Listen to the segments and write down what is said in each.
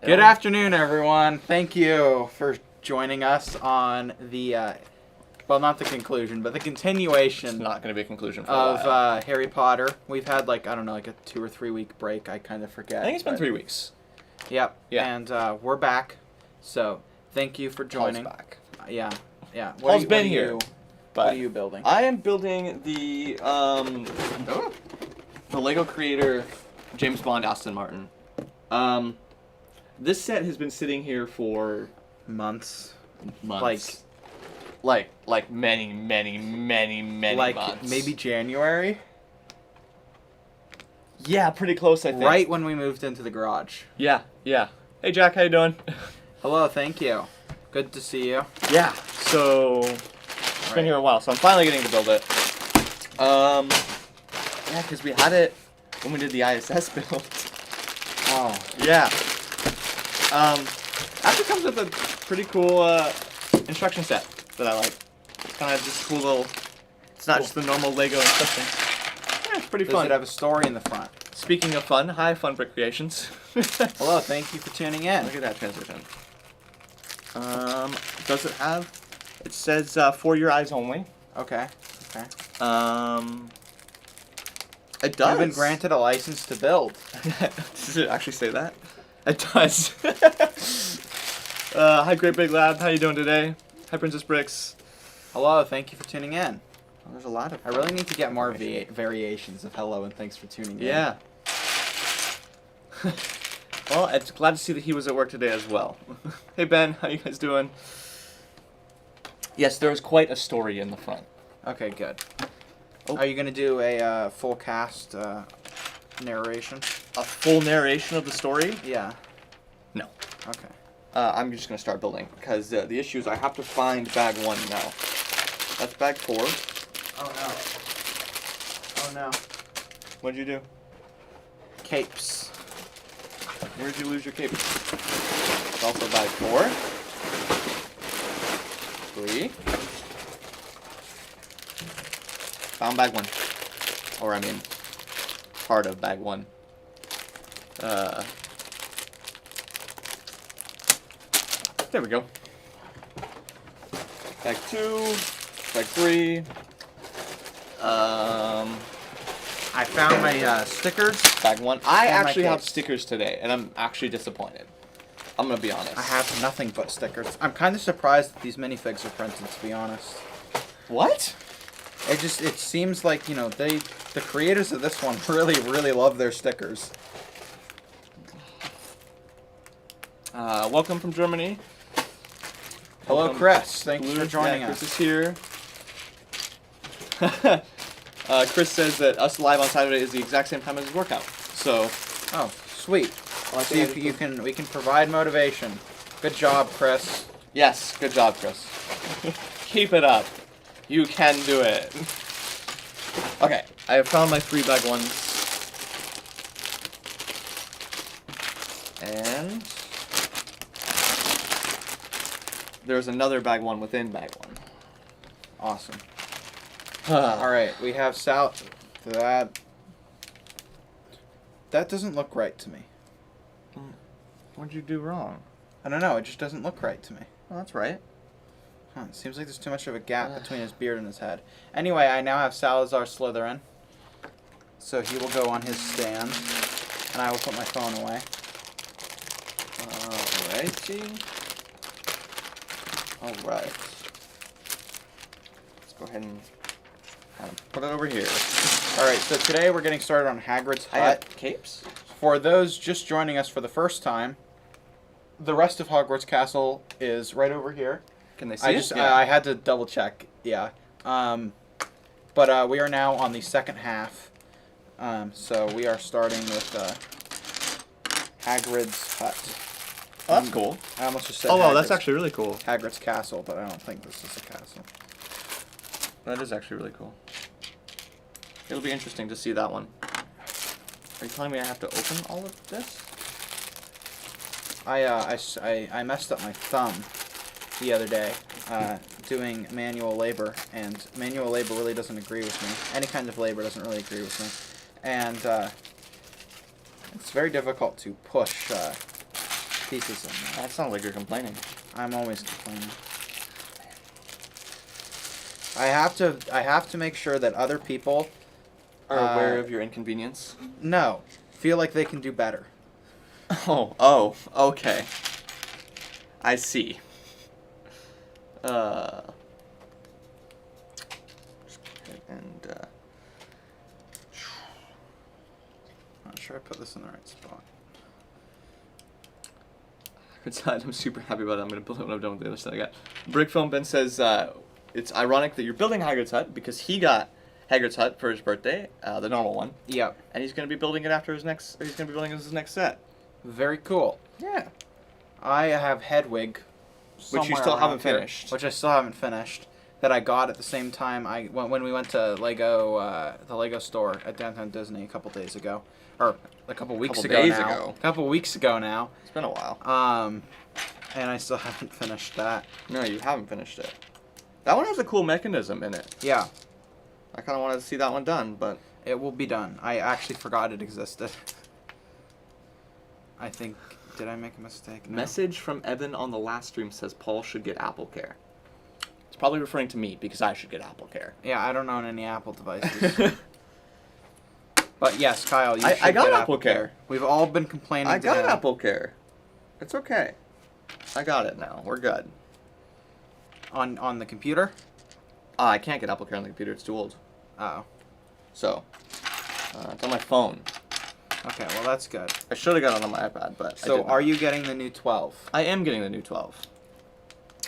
Good afternoon, everyone. Thank you for joining us on the, well, not the conclusion, but the continuation. It's not going to be a conclusion for a while. Of Harry Potter. We've had, like, I don't know, like a 2 or 3 week break. I kind of forget. I think it's been 3 weeks. Yep. Yeah. And we're back. So thank you for joining. Paul's back. Yeah. Paul's been here. What are you building? I am building the LEGO creator James Bond Aston Martin. This set has been sitting here for months. Like many like months. Maybe January. Yeah, pretty close, I think. Right when we moved into the garage. Yeah. Hey Jack, how you doing? Hello, thank you. Good to see you. Yeah. So it's been here a while, so I'm finally getting to build it. Yeah, because we had it when we did the ISS build. Oh. Yeah. Actually comes with a pretty cool instruction set that I like. It's kind of just cool little. It's not just the normal Lego instruction. Yeah, it's pretty fun. Does it have a story in the front? Speaking of fun, hi Fun Brick Creations. Hello, thank you for tuning in. Look at that transition. Does it have? It says for your eyes only. Okay. It does. You've been granted a license to build. Does it actually say that? It does. Hi, Great Big Lab. How you doing today? Hi, Princess Bricks. Hello, thank you for tuning in. Oh, there's a lot of. I really need to get more variations of hello and thanks for tuning in. Yeah. Well, I'm glad to see that he was at work today as well. Hey, Ben. How you guys doing? Yes, there is quite a story in the front. Okay, good. Oh. Are you going to do a full cast narration? A full narration of the story? Yeah. No. Okay. I'm just going to start building, because the issue is I have to find bag 1 now. That's bag 4. Oh no. What'd you do? Capes. Where'd you lose your cape? It's also bag 4. 3. Found bag 1. Or, I mean, part of bag 1. There we go. Bag 2. Bag 3. I found my stickers. Bag 1. I And my actually have capes. stickers today, and I'm actually disappointed. I'm gonna be honest. I have nothing but stickers. I'm kind of surprised that these minifigs are printed, to be honest. What? It seems like, you know, the creators of this one really love their stickers. Welcome from Germany. Hello, Welcome. Chris. Thanks for joining Yeah, us. Chris is here. Chris says that us live on Saturday is the exact same time as his workout. So. Oh, sweet. Well, So we can provide motivation. Good job, Chris. Yes, good job, Chris. Keep it up. You can do it. Okay, I have found my 3 bag 1s. And there's another bag 1 within bag 1. Awesome. Alright, we have that doesn't look right to me. What'd you do wrong? I don't know, it just doesn't look right to me. Oh, that's right. Huh, it seems like there's too much of a gap between his beard and his head. Anyway, I now have Salazar Slytherin. So he will go on his stand. And I will put my phone away. Alrighty. Alright. Let's go ahead and kind of put it over here. Alright, so today we're getting started on Hagrid's I have hut. capes? For those just joining us for the first time, the rest of Hogwarts Castle is right over here. Can they see it? I had to double check, yeah. But we are now on the second half. So we are starting with Hagrid's hut. Oh, that's cool. I almost just said Oh, wow, that's Hagrid's- actually really cool. Hagrid's castle, but I don't think this is a castle. That is actually really cool. It'll be interesting to see that one. Are you telling me I have to open all of this? I messed up my thumb the other day doing manual labor, and manual labor really doesn't agree with me. Any kind of labor doesn't really agree with me. And it's very difficult to push pieces in there. That sounds like you're complaining. I'm always complaining. I have to make sure that other people Are aware of your inconvenience? feel like they can do better. Oh, okay. I see. Not sure I put this in the right spot. I'm super happy about it. I'm going to build it when I'm done with the other stuff I got. Brick Film Ben says, it's ironic that you're building Hagrid's hut because he got Hagrid's hut for his birthday, the normal one. Yep. And he's going to be building it after his next, he's going to be building his next set. Very cool. Yeah. I have Hedwig. Which you still haven't finished. Which I still haven't finished. That I got at the same time when we went to Lego, the Lego store at Downtown Disney a couple days ago. Or a couple weeks ago now. A couple weeks ago now. It's been a while. And I still haven't finished that. No, you haven't finished it. That one has a cool mechanism in it. Yeah. I kind of wanted to see that one done, but... It will be done. I actually forgot it existed. I think... Did I make a mistake? No. Message from Evan on the last stream says Paul should get Apple Care. It's probably referring to me because I should get Apple Care. Yeah, I don't own any Apple devices. But yes, Kyle, you should I got get Apple Care. We've all been complaining I to got him. Apple Care. It's okay. I got it now. We're good. On the computer? I can't get Apple Care on the computer. It's too old. Oh. So, it's on my phone. Okay, well that's good. I should have got it on my iPad, but So are you getting the new 12? I am getting the new 12.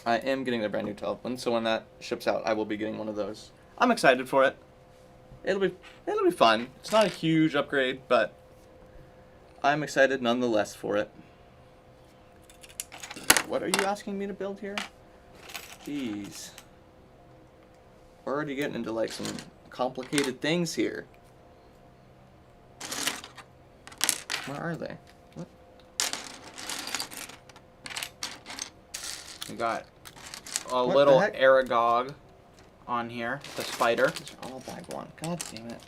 I am getting the brand new 12. So when that ships out, I will be getting one of those. I'm excited for it. It'll be fun. It's not a huge upgrade, but I'm excited nonetheless for it. What are you asking me to build here? Jeez. We're already getting into like some complicated things here. Where are they? What? We got a What little the heck? Aragog on here, the spider. These are all bag one. God damn it.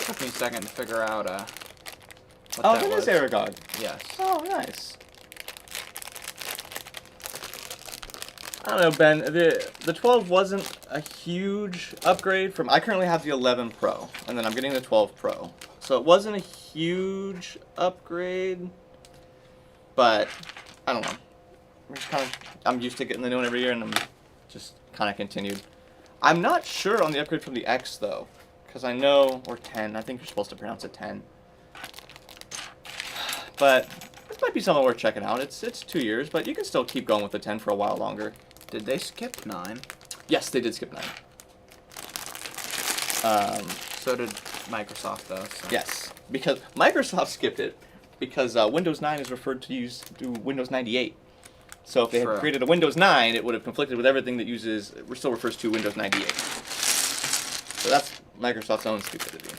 Took me a second to figure out what Oh, that it was. is Aragog. Yes. Oh, nice. I don't know, Ben. The 12 wasn't a huge upgrade from... I currently have the 11 Pro, and then I'm getting the 12 Pro. So it wasn't a huge upgrade, but I don't know. I'm used to getting the new one every year, and I'm just kind of continued. I'm not sure on the upgrade from the X, though, because I know... Or 10. I think you're supposed to pronounce it 10. But this might be something worth checking out. It's 2 years, but you can still keep going with the 10 for a while longer. Did they skip 9? Yes, they did skip 9. So did Microsoft, though. So. Yes, because Microsoft skipped it because Windows 9 is referred to Windows 98. So if they had created a Windows 9, it would have conflicted with everything that still refers to Windows 98. So that's Microsoft's own stupidity.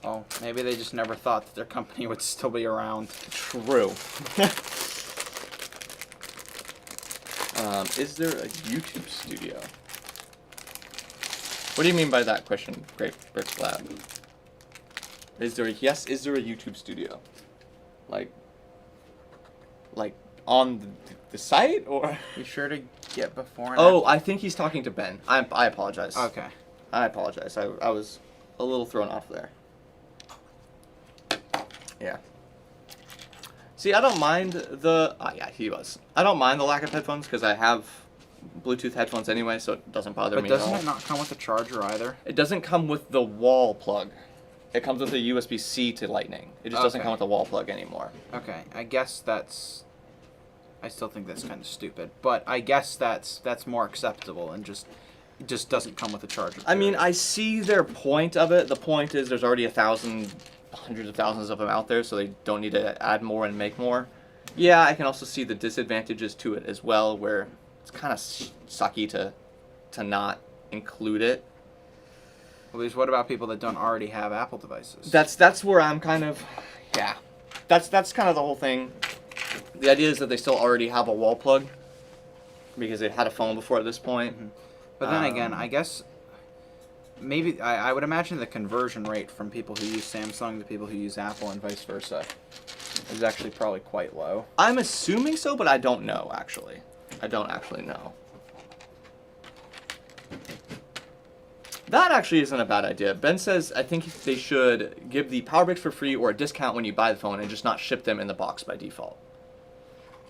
Oh, maybe they just never thought that their company would still be around. True. Is there a YouTube studio? What do you mean by that question, Great Brick Lab? Is there a YouTube studio? Like on the site, or? Be sure to get before and Oh, I think he's talking to Ben. I apologize. Okay. I apologize. I was a little thrown off there. Yeah. See, I don't mind the... yeah, he was. I don't mind the lack of headphones because I have Bluetooth headphones anyway, so it doesn't bother me at all. But doesn't it not come with a charger either? It doesn't come with the wall plug. It comes with a USB-C to Lightning. It just doesn't come with a wall plug anymore. Okay, I guess that's... I still think that's kind of stupid, but I guess that's more acceptable and it just doesn't come with a charger. I mean, I see their point of it. The point is there's already hundreds of thousands of them out there, so they don't need to add more and make more. Yeah, I can also see the disadvantages to it as well, where it's kind of sucky to not include it. Well, what about people that don't already have Apple devices? That's where I'm kind of, yeah. That's kind of the whole thing. The idea is that they still already have a wall plug because they had a phone before at this point. Mm-hmm. But then again, I guess maybe I would imagine the conversion rate from people who use Samsung to people who use Apple and vice versa is actually probably quite low. I'm assuming so, but I don't know, actually. I don't actually know. That actually isn't a bad idea. Ben says, I think they should give the power bricks for free or a discount when you buy the phone and just not ship them in the box by default.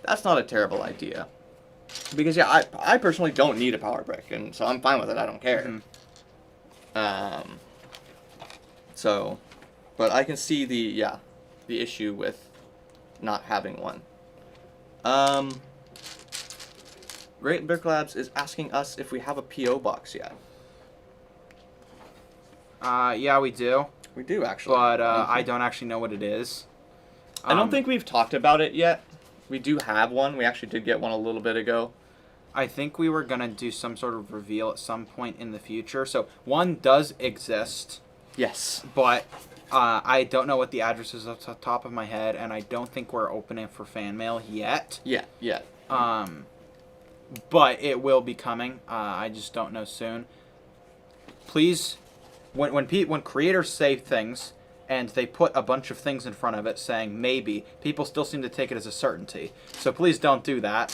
That's not a terrible idea. Because, yeah, I personally don't need a power brick, and so I'm fine with it. I don't care. Mm-hmm. So, but I can see the issue with not having one. Great Brick Labs is asking us if we have a P.O. box yet. Yeah, we do. We do, actually. But I don't actually know what it is. I don't think we've talked about it yet. We do have one. We actually did get one a little bit ago. I think we were going to do some sort of reveal at some point in the future. So, one does exist. Yes. But I don't know what the address is off the top of my head, and I don't think we're opening for fan mail yet. Yeah. But it will be coming. I just don't know soon. Please, when creators say things and they put a bunch of things in front of it saying maybe, people still seem to take it as a certainty. So please don't do that.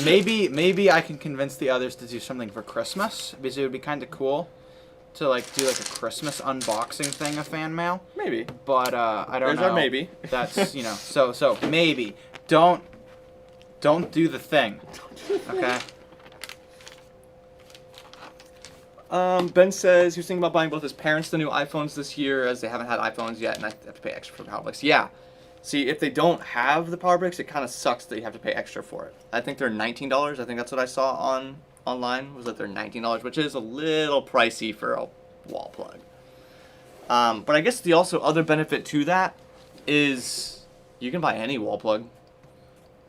Maybe I can convince the others to do something for Christmas, because it would be kind of cool to do a Christmas unboxing thing of fan mail. Maybe. But I don't know. There's our maybe. That's so maybe don't do the thing. Okay. Ben says he was thinking about buying both his parents the new iPhones this year, as they haven't had iPhones yet, and I have to pay extra for power bricks. Yeah. See, if they don't have the power bricks, it kind of sucks that you have to pay extra for it. I think they're $19. I think that's what I saw online, was that they're $19, which is a little pricey for a wall plug. But I guess the also other benefit to that is you can buy any wall plug.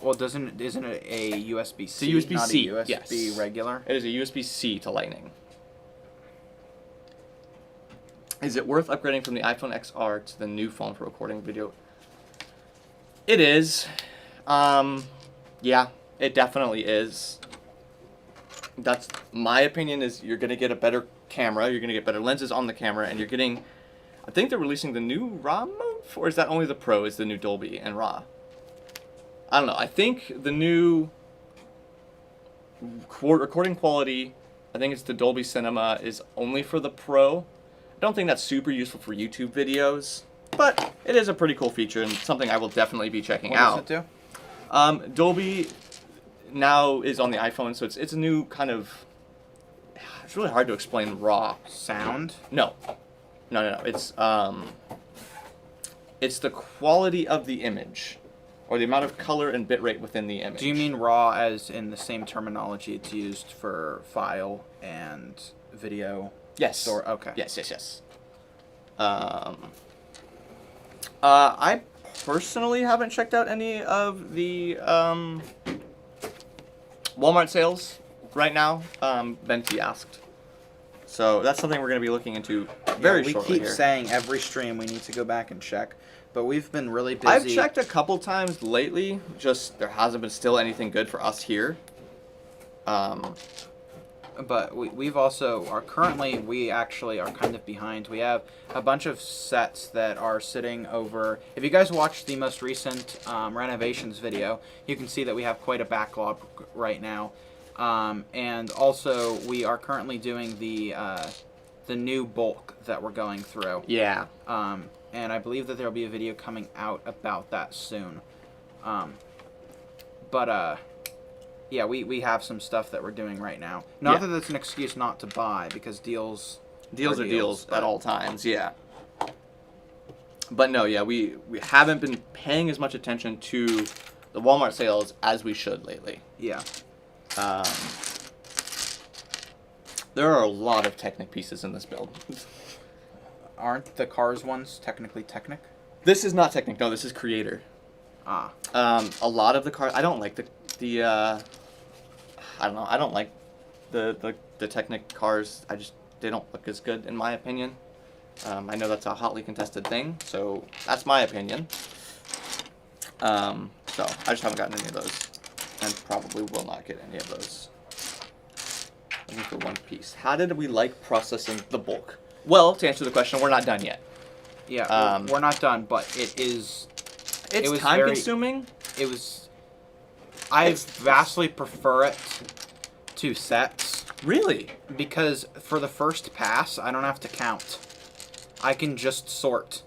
Well, isn't it a USB-C? It's a USB-C, not a USB yes. regular? It is a USB-C to Lightning. Is it worth upgrading from the iPhone XR to the new phone for recording video? It is. Yeah, it definitely is. That's my opinion, is you're going to get a better camera, you're going to get better lenses on the camera, and you're getting, I think they're releasing the new RAW mode, or is that only the Pro is the new Dolby and RAW? I don't know. I think the new recording quality, I think it's the Dolby Cinema, is only for the Pro. I don't think that's super useful for YouTube videos, but it is a pretty cool feature and something I will definitely be checking out. What does it do? Dolby now is on the iPhone, so it's a new kind of, it's really hard to explain RAW. Sound? No. It's the quality of the image, or the amount of color and bitrate within the image. Do you mean RAW as in the same terminology it's used for file and video? Yes. Okay. Yes. I personally haven't checked out any of the Walmart sales right now. Benti asked. So that's something we're going to be looking into very shortly We keep here. saying every stream we need to go back and check, but we've been really busy. I've checked a couple times lately, just there hasn't been still anything good for us here. But we've also we actually are kind of behind. We have a bunch of sets that are sitting over. If you guys watched the most recent renovations video, you can see that we have quite a backlog right now. And also we are currently doing the new bulk that we're going through. Yeah. And I believe that there will be a video coming out about that soon. Yeah, we have some stuff that we're doing right now. Not that that's an excuse not to buy, because deals are deals at all times, yeah. But no, yeah, we haven't been paying as much attention to the Walmart sales as we should lately. Yeah. There are a lot of Technic pieces in this build. Aren't the Cars ones technically Technic? This is not Technic, no, this is Creator. Ah. A lot of the cars, I don't like I don't know, I don't like the Technic cars. They don't look as good in my opinion. I know that's a hotly contested thing, so that's my opinion. So I just haven't gotten any of those, and probably will not get any of those. Looking for one piece. How did we like processing the bulk? Well, to answer the question, we're not done yet. Yeah, we're not done, but it was time consuming. It was. I vastly prefer it to sets. Really? Because for the first pass, I don't have to count. I can just sort.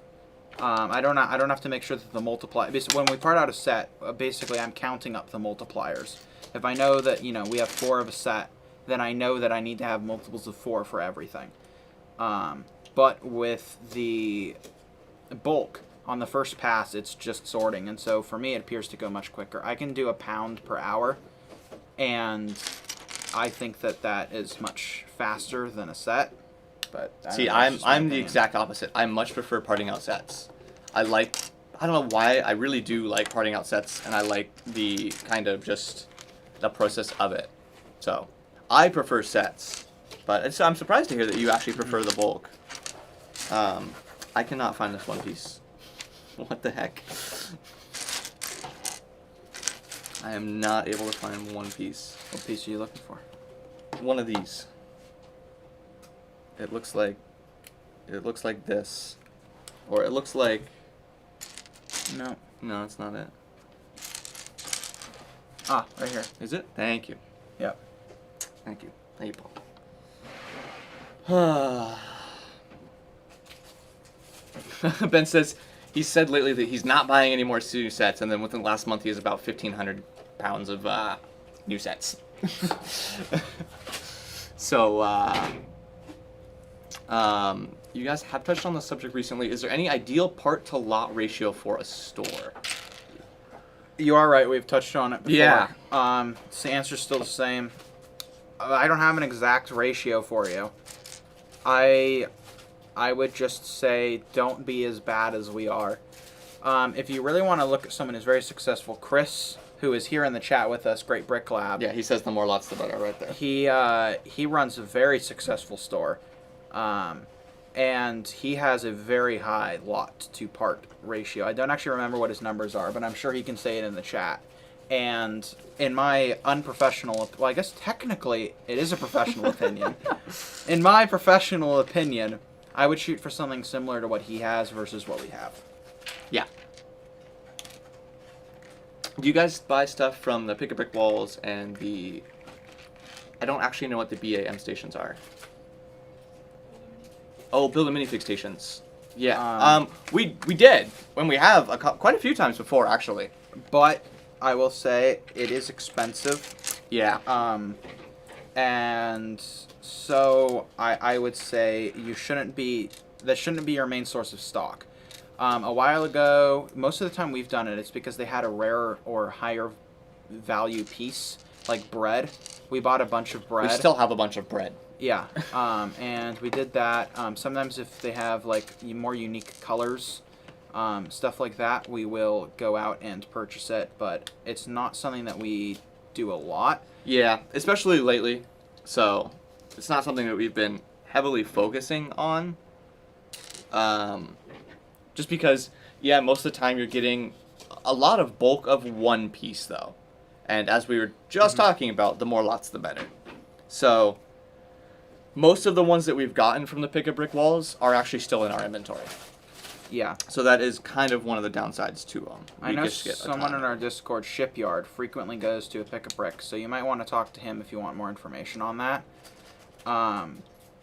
I don't have to make sure that the multiply. When we part out a set, basically I'm counting up the multipliers. If I know that we have 4 of a set, then I know that I need to have multiples of 4 for everything. But with the bulk on the first pass, it's just sorting, and so for me it appears to go much quicker. I can do a pound per hour, and I think that is much faster than a set. But see, I'm the exact opposite. I much prefer parting out sets. I don't know why, I really do like parting out sets, and I like the kind of just the process of it. So I prefer sets, but I'm surprised to hear that you actually prefer the bulk. I cannot find this one piece. What the heck? I am not able to find one piece. What piece are you looking for? One of these. It looks like this, or it looks like. No, it's not it. Ah, right here. Is it? Thank you. Yep. Thank you, Paul. Ben says he said lately that he's not buying any more new sets, and then within the last month he has about 1,500 pounds of new sets. So, you guys have touched on the subject recently. Is there any ideal part to lot ratio for a store? You are right. We've touched on it before. Yeah. The answer's still the same. I don't have an exact ratio for you. I would just say don't be as bad as we are. If you really want to look at someone who's very successful, Chris, who is here in the chat with us, Great Brick Lab. Yeah, he says the more lots the better right there. He runs a very successful store. And he has a very high lot to part ratio. I don't actually remember what his numbers are, but I'm sure he can say it in the chat. And in my unprofessional, well, I guess technically it is a professional opinion. In my professional opinion, I would shoot for something similar to what he has versus what we have. Yeah. Do you guys buy stuff from the Pick-a-Brick walls and the... I don't actually know what the BAM stations are. Oh, build a minifig stations. Yeah. We did when we have quite a few times before actually. But I will say it is expensive. Yeah. And so I would say that shouldn't be your main source of stock. A while ago, most of the time we've done it, it's because they had a rarer or higher value piece, like bread. We bought a bunch of bread. We still have a bunch of bread. Yeah, and we did that. Sometimes if they have like more unique colors, stuff like that, we will go out and purchase it, but it's not something that we do a lot. Yeah, especially lately. So it's not something that we've been heavily focusing on. Just because, yeah, most of the time you're getting a lot of bulk of one piece though. And as we were just talking about, the more lots the better. So most of the ones that we've gotten from the Pick-a-Brick walls are actually still in our inventory. Yeah. So that is kind of one of the downsides to them. I know someone in our Discord, Shipyard, frequently goes to a Pick-a-Brick, so you might want to talk to him if you want more information on that.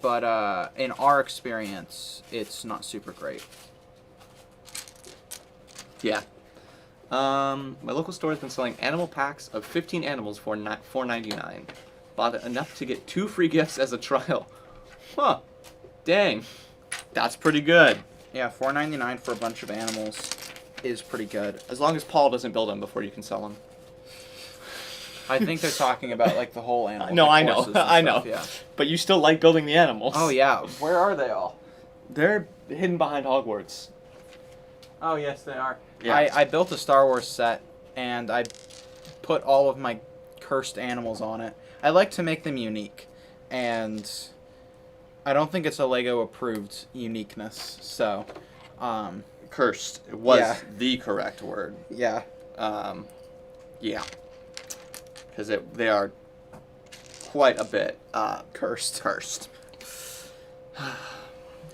But in our experience, it's not super great. Yeah. My local store has been selling animal packs of 15 animals for $4.99. Bought it enough to get 2 free gifts as a trial. Huh. Dang. That's pretty good. Yeah, $4.99 for a bunch of animals is pretty good. As long as Paul doesn't build them before you can sell them. I think they're talking about like the whole animal. No, I know. I know. Yeah. But you still like building the animals. Oh yeah. Where are they all? They're hidden behind Hogwarts. Oh yes, they are. Yeah. I built a Star Wars set and I put all of my cursed animals on it. I like to make them unique, and I don't think it's a LEGO approved uniqueness. So, cursed was yeah. the correct word. Yeah. Yeah. Because they are quite a bit Cursed.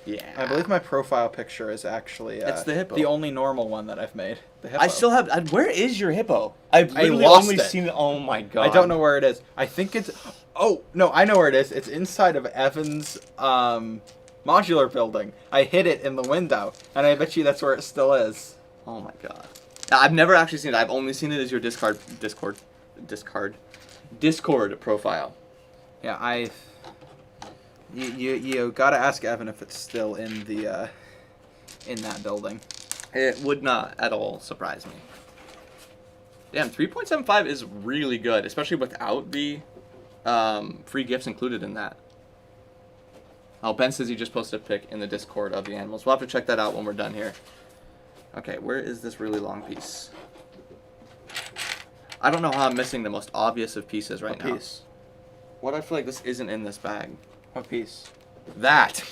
Yeah. I believe my profile picture is actually It's the hippo. the only normal one that I've made. The hippo. I still have. Where is your hippo? I've literally lost only it. seen it. Oh my god. I don't know where it is. I think it's. Oh no, I know where it is. It's inside of Evan's modular building. I hid it in the window, and I bet you that's where it still is. Oh my god. I've never actually seen it. I've only seen it as your Discord profile. Yeah, You gotta ask Evan if it's still in the in that building. It would not at all surprise me. Damn, 3.75 is really good, especially without the free gifts included in that. Oh, Ben says he just posted a pic in the Discord of the animals. We'll have to check that out when we're done here. Okay, where is this really long piece? I don't know how I'm missing the most obvious of pieces right now. What piece? What do I feel like this isn't in this bag? What piece? That.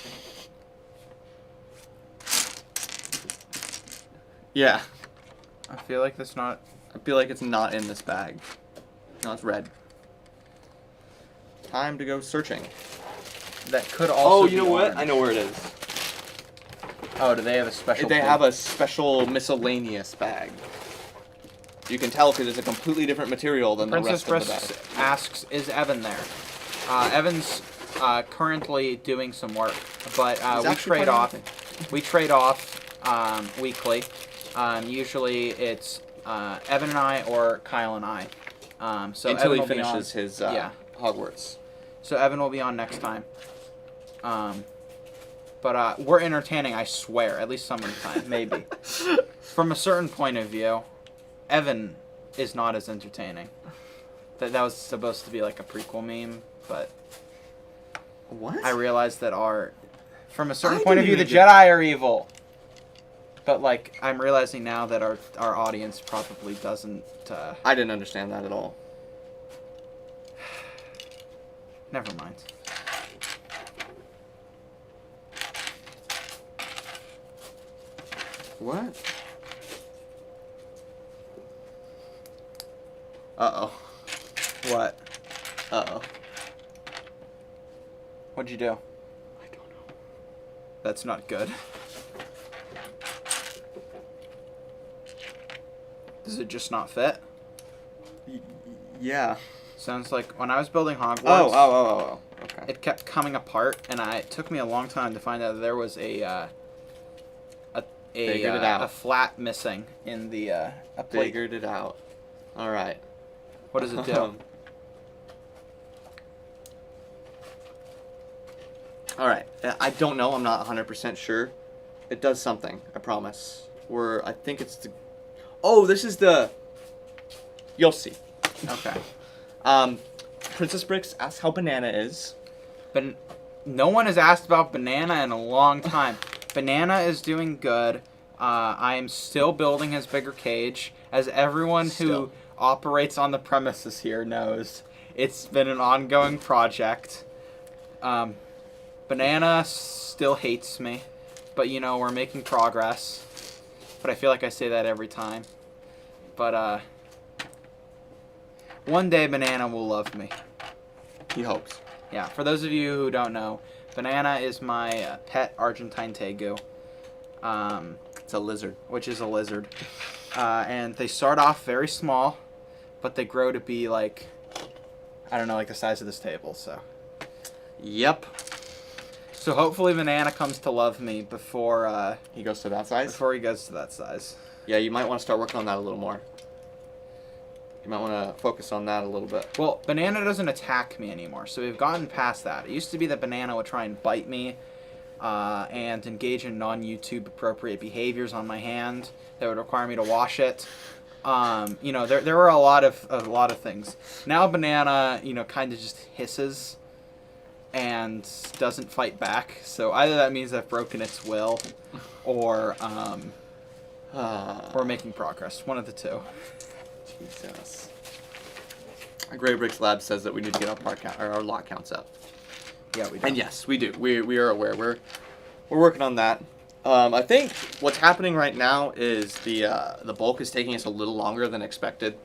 Yeah. I feel like that's not. I feel like it's not in this bag. No, it's red. Time to go searching. That could also. Oh, you know be what? orange. I know where it is. Oh, do they have a special? They have a special miscellaneous bag. You can tell because it's a completely different material than Princess the rest of the Brisk bag. asks, "Is Evan there?" Evan's currently doing some work, but He's we actually trade quite off. amazing. We trade off weekly. Usually it's Evan and I or Kyle and I. So Until Evan he will be on- finishes his yeah. Hogwarts. So Evan will be on next time. But we're entertaining, I swear. At least some of the time, maybe. From a certain point of view, Evan is not as entertaining. That was supposed to be like a prequel meme, but What? I realized that from a certain I point of view, didn't the even Jedi are evil. But like, I'm realizing now that our audience probably doesn't. I didn't understand that at all. Never mind. What? Uh-oh. What? Uh-oh. What'd you do? I don't know. That's not good. Does it just not fit? Yeah. Sounds like when I was building Hogwarts, Oh. Okay. it kept coming apart, and it took me a long time to find out that there was a Figured it out. a flat missing in the a plate. Figured it out. All right. What does it do? All right. I don't know. I'm not 100% sure. It does something. I promise. I think it's the. Oh, this is the. You'll see. Okay. Princess Bricks asks how Banana is. But no one has asked about Banana in a long time. Banana is doing good. I am still building his bigger cage. As everyone who operates on the premises here knows, it's been an ongoing project. Banana still hates me. But, we're making progress. But I feel like I say that every time. But, one day Banana will love me. He hopes. Yeah, for those of you who don't know, Banana is my pet Argentine tegu. It's a lizard. Which is a lizard. And they start off very small, but they grow to be like, I don't know, like the size of this table, so. Yep. So hopefully Banana comes to love me before He goes to that size? before he goes to that size. Yeah, you might want to start working on that a little more. You might want to focus on that a little bit. Well, Banana doesn't attack me anymore, so we've gotten past that. It used to be that Banana would try and bite me and engage in non-YouTube appropriate behaviors on my hand that would require me to wash it. There were a lot of things. Now Banana, kind of just hisses and doesn't fight back. So either that means I've broken its will, or we're making progress. One of the two. Jesus. Grey Bricks Lab says that we need to get our lot counts up. Yeah, we do. And yes, we do. We are aware. We're working on that. I think what's happening right now is the bulk is taking us a little longer than expected.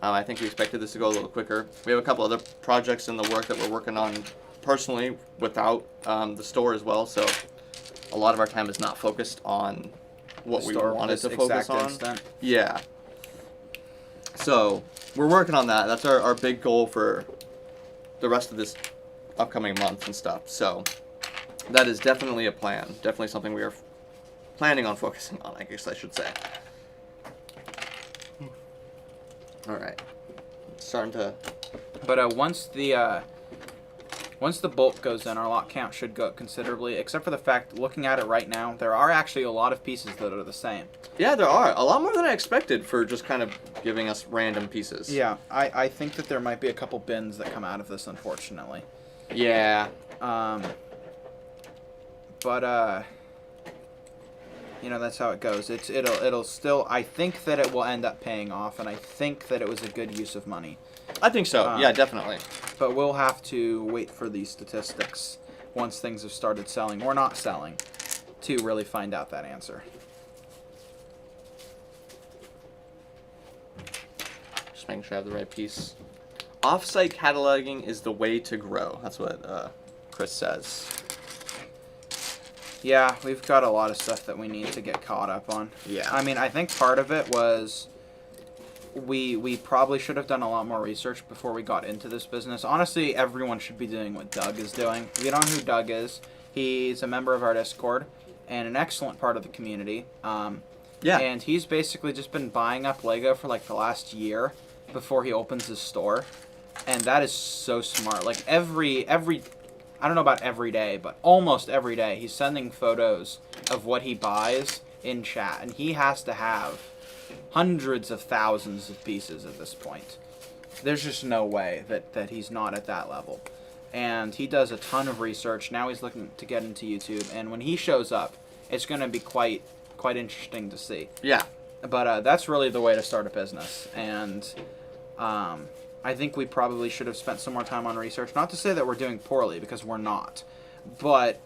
I think we expected this to go a little quicker. We have a couple other projects in the work that we're working on personally without the store as well, so a lot of our time is not focused on what we wanted to focus on. Instant. Yeah. So we're working on that. That's our big goal for the rest of this upcoming month and stuff. So that is definitely a plan. Definitely something we are planning on focusing on, I guess I should say. All right. It's starting to... But once the bolt goes in, our lot count should go up considerably, except for the fact, looking at it right now, there are actually a lot of pieces that are the same. Yeah, there are. A lot more than I expected for just kind of giving us random pieces. Yeah, I think that there might be a couple bins that come out of this, unfortunately. Yeah. But you know, that's how it goes. It'll still, I think that it will end up paying off, and I think that it was a good use of money. I think so. Yeah, definitely. But we'll have to wait for these statistics once things have started selling or not selling to really find out that answer. Just making sure I have the right piece. Off-site cataloging is the way to grow. That's what Chris says. Yeah, we've got a lot of stuff that we need to get caught up on. Yeah. I mean, I think part of it was we probably should have done a lot more research before we got into this business. Honestly, everyone should be doing what Doug is doing. If you don't know who Doug is, he's a member of our Discord and an excellent part of the community. Yeah. And he's basically just been buying up Lego for like the last year before he opens his store. And that is so smart. Like every I don't know about every day, but almost every day, he's sending photos of what he buys in chat. And he has to have hundreds of thousands of pieces at this point. There's just no way that he's not at that level. And he does a ton of research. Now he's looking to get into YouTube. And when he shows up, it's going to be quite interesting to see. Yeah. But that's really the way to start a business. And I think we probably should have spent some more time on research. Not to say that we're doing poorly, because we're not. But,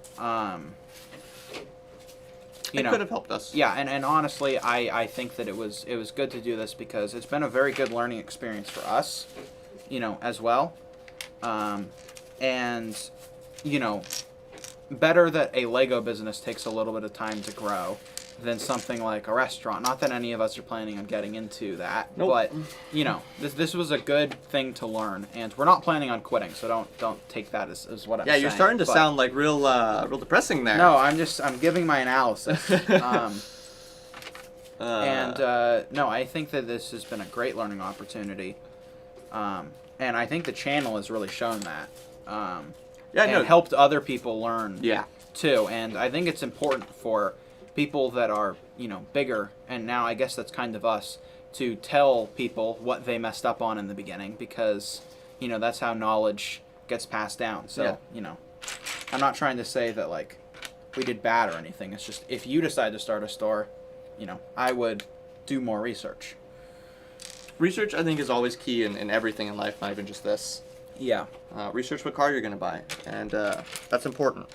it could have helped us. Yeah, and honestly, I think that it was good to do this because it's been a very good learning experience for us, you know, as well. And, you know, better that a Lego business takes a little bit of time to grow than something like a restaurant. Not that any of us are planning on getting into that, nope. But you know, this was a good thing to learn, and we're not planning on quitting. So don't take that as what I'm saying. Yeah, you're starting to sound like real depressing there. No, I'm giving my analysis. No, I think that this has been a great learning opportunity, and I think the channel has really shown that. Helped other people learn. Yeah. Too, and I think it's important for people that are, you know, bigger, and now I guess that's kind of us, to tell people what they messed up on in the beginning, because, you know, that's how knowledge gets passed down. So, yeah. You know, I'm not trying to say that, like, we did bad or anything. It's just, if you decide to start a store, you know, I would do more research. Research, I think, is always key in everything in life, not even just this. Yeah. Research what car you're going to buy, and that's important.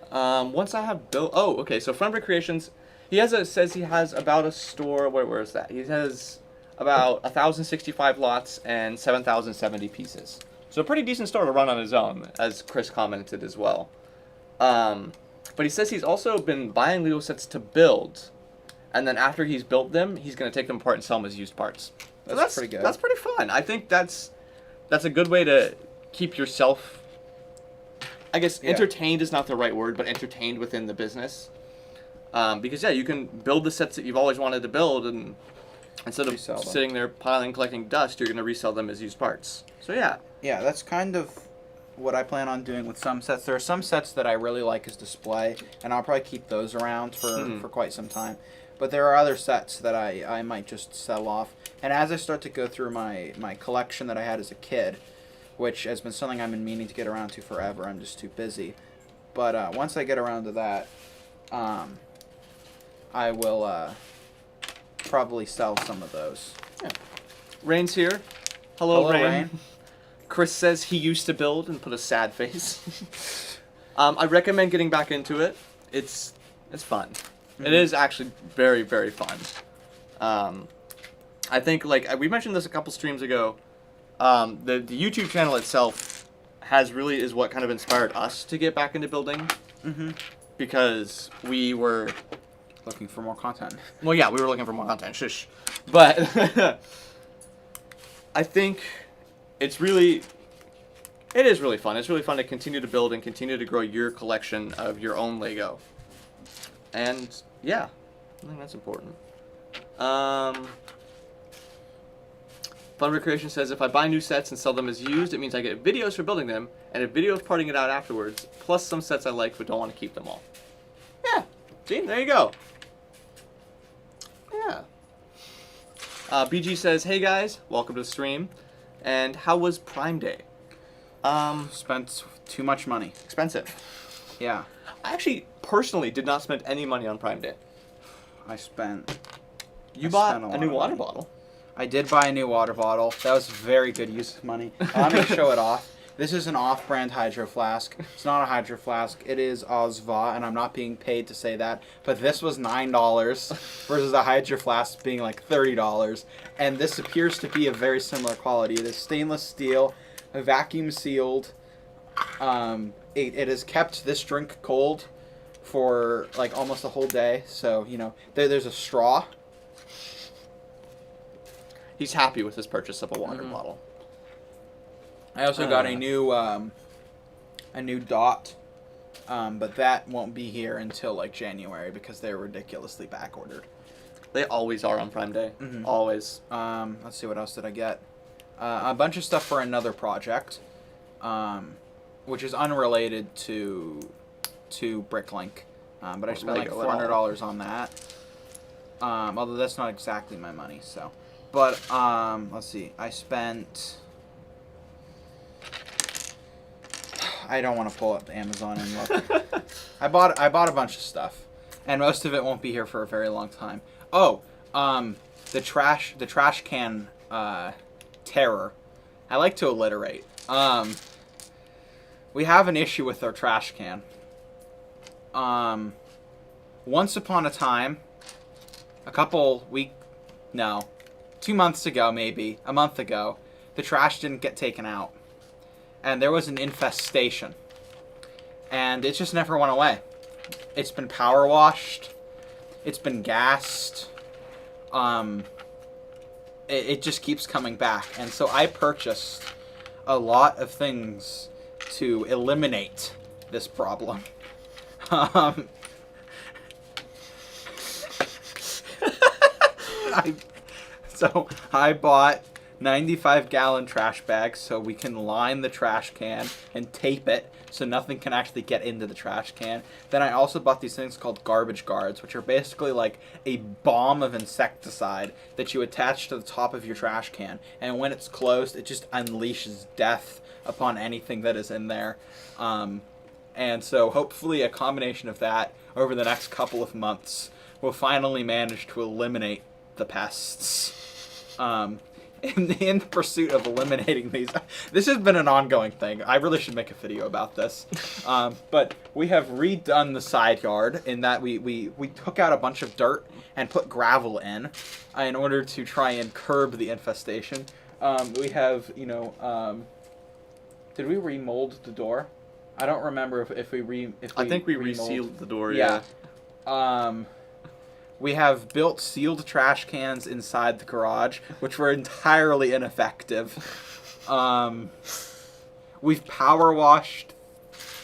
Once I have built... Oh, okay, so Front Brick Creations, says he has about a store... Where is that? He has about 1,065 lots and 7,070 pieces. So a pretty decent store to run on his own, as Chris commented as well. But he says he's also been buying Lego sets to build, and then after he's built them, he's going to take them apart and sell them as used parts. That's pretty good. That's pretty fun. I think that's a good way to keep yourself... I guess entertained is not the right word, but entertained within the business. Because, yeah, you can build the sets that you've always wanted to build, and instead of sitting there piling, collecting dust, you're going to resell them as used parts. So, yeah. Yeah, that's kind of what I plan on doing with some sets. There are some sets that I really like as display, and I'll probably keep those around for quite some time. But there are other sets that I might just sell off. And as I start to go through my collection that I had as a kid, which has been something I've been meaning to get around to forever. I'm just too busy. But once I get around to that, I will probably sell some of those. Yeah. Rain's here. Hello, Rain. Chris says he used to build and put a sad face. I recommend getting back into it. It's fun. Mm-hmm. It is actually very, very fun. I think, like, we mentioned this a couple streams ago, the YouTube channel itself is what kind of inspired us to get back into building. Mm-hmm. Because we were... Looking for more content. Well, yeah, we were looking for more content. Shush. But I think it is really fun. It's really fun to continue to build and continue to grow your collection of your own Lego. And, yeah, I think that's important. Fun Recreation says, if I buy new sets and sell them as used, it means I get videos for building them, and a video of parting it out afterwards, plus some sets I like but don't want to keep them all. Yeah, see, there you go. Yeah. BG says, hey guys, welcome to the stream, and how was Prime Day? Spent too much money. Expensive. Yeah. I actually, personally, did not spend any money on Prime Day. You bought a new water bottle. I did buy a new water bottle. That was very good use of money. Let me show it off. This is an off-brand hydro flask. It's not a hydro flask. It is Ozva, and I'm not being paid to say that. But this was $9 versus a hydro flask being like $30. And this appears to be of very similar quality. It is stainless steel, vacuum sealed. It has kept this drink cold for like almost a whole day. So, you know, there's a straw. He's happy with his purchase of a water bottle. I also got a new dot, but that won't be here until like January because they're ridiculously back ordered. They always are on Prime Day. Mm-hmm. Always. Let's see, what else did I get? A bunch of stuff for another project, which is unrelated to BrickLink, but I spent like $400 on that. Although that's not exactly my money, so. But let's see, I spent. I don't want to pull up Amazon and look. I bought a bunch of stuff, and most of it won't be here for a very long time. Oh, the trash can terror. I like to alliterate. We have an issue with our trash can. Once upon a time, 2 months ago, maybe a month ago, the trash didn't get taken out. And there was an infestation. And it just never went away. It's been power washed. It's been gassed. It just keeps coming back. And so I purchased a lot of things to eliminate this problem. So I bought 95-gallon trash bags so we can line the trash can and tape it so nothing can actually get into the trash can. Then I also bought these things called garbage guards, which are basically like a bomb of insecticide that you attach to the top of your trash can. And when it's closed, it just unleashes death upon anything that is in there. And so hopefully a combination of that over the next couple of months will finally manage to eliminate the pests. In the pursuit of eliminating these, this has been an ongoing thing. I really should make a video about this. But we have redone the side yard in that we took out a bunch of dirt and put gravel in order to try and curb the infestation. We have, did we remold the door? I don't remember if we I think we resealed the door. Yeah. We have built sealed trash cans inside the garage, which were entirely ineffective. We've power washed,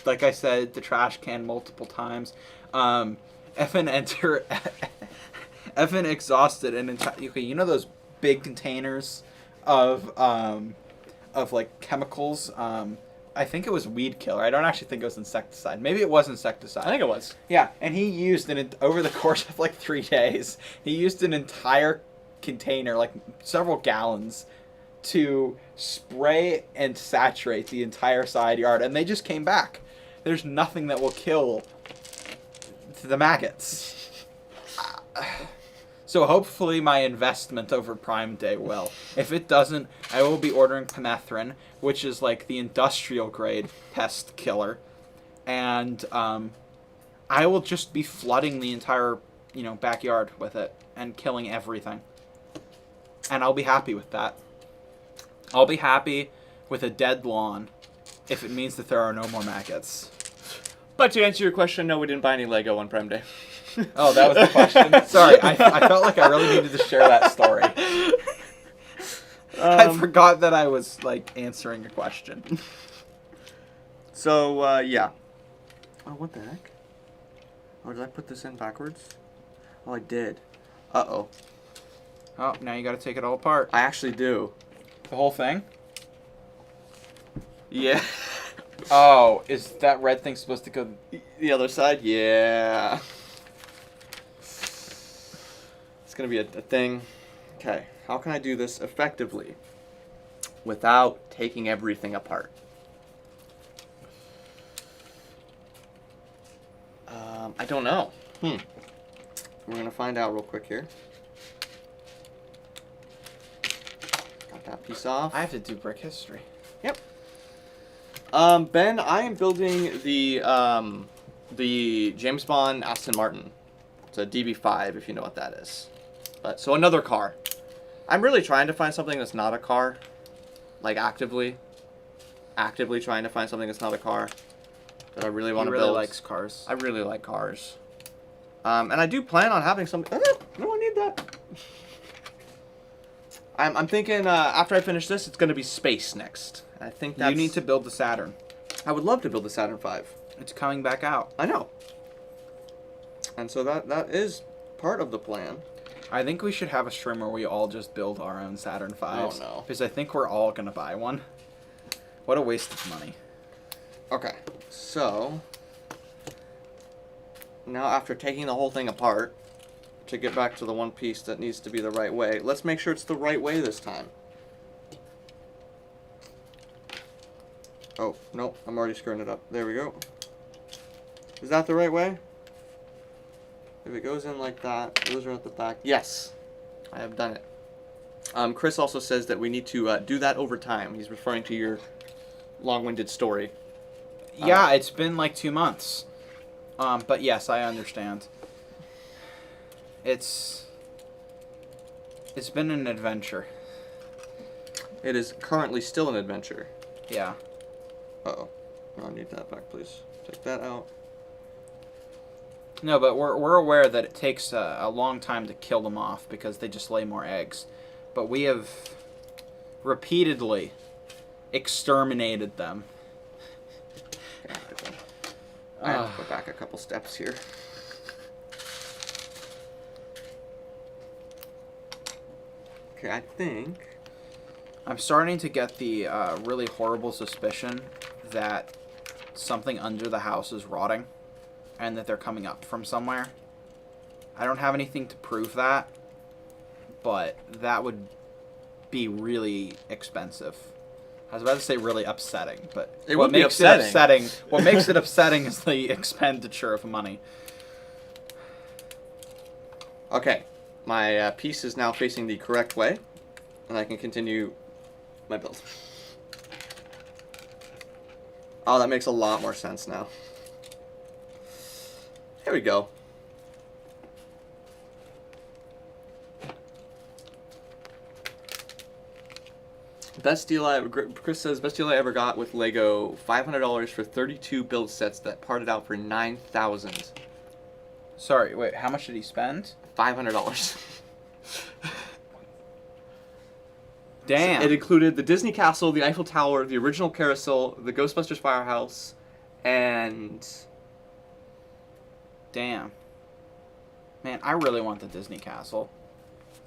like I said, the trash can multiple times. Effin exhausted an entire. Okay, you know those big containers of like chemicals. I think it was weed killer. I don't actually think it was insecticide. Maybe it was insecticide. I think it was. Yeah, and he used over the course of like 3 days, he used an entire container, like several gallons, to spray and saturate the entire side yard, and they just came back. There's nothing that will kill the maggots. So hopefully my investment over Prime Day will. If it doesn't, I will be ordering permethrin, which is like the industrial grade pest killer. And I will just be flooding the entire backyard with it and killing everything. And I'll be happy with that. I'll be happy with a dead lawn if it means that there are no more maggots. But to answer your question, no, we didn't buy any Lego on Prime Day. Oh, that was the question? Sorry, I felt like I really needed to share that story. I forgot that I was, answering a question. So, yeah. Oh, what the heck? Oh, did I put this in backwards? Oh, I did. Uh-oh. Oh, now you gotta take it all apart. I actually do. The whole thing? Yeah. Oh, is that red thing supposed to go... The other side? Yeah. It's gonna be a thing. Okay, how can I do this effectively without taking everything apart? I don't know. We're gonna find out real quick here. Got that piece off. I have to do brick history. Yep. Ben, I am building the James Bond Aston Martin. It's a DB5, if you know what that is. But so another car. I'm really trying to find something that's not a car, like actively trying to find something that's not a car that I really want to build. He really likes cars. I really like cars. And I do plan on having some. No, I need that. I'm thinking after I finish this, it's going to be space next. I think that's... You need to build the Saturn. I would love to build the Saturn V. It's coming back out. I know. And so that is part of the plan. I think we should have a stream where we all just build our own Saturn Vs. Oh, no. Because I think we're all going to buy one. What a waste of money. Okay, so... Now after taking the whole thing apart, to get back to the one piece that needs to be the right way, let's make sure it's the right way this time. Oh, no, I'm already screwing it up. There we go. Is that the right way? If it goes in like that, those are at the back. Yes, I have done it. Chris also says that we need to do that over time. He's referring to your long-winded story. Yeah, it's been like 2 months. But yes, I understand. It's been an adventure. It is currently still an adventure. Yeah. Uh-oh. I need that back, please. Take that out. No, but we're aware that it takes a long time to kill them off because they just lay more eggs. But we have repeatedly exterminated them. I have to go back a couple steps here. Okay, I think... I'm starting to get the really horrible suspicion that something under the house is rotting and that they're coming up from somewhere. I don't have anything to prove that, but that would be really expensive. I was about to say really upsetting, but it would be upsetting. What makes it upsetting is the expenditure of money. Okay, my piece is now facing the correct way, and I can continue my build. Oh, that makes a lot more sense now. Here we go. Best deal Chris says, best deal I ever got with Lego, $500 for 32 build sets that parted out for $9,000. Sorry, wait, how much did he spend? $500. Damn. It included the Disney Castle, the Eiffel Tower, the original carousel, the Ghostbusters Firehouse, and... Damn. Man, I really want the Disney Castle.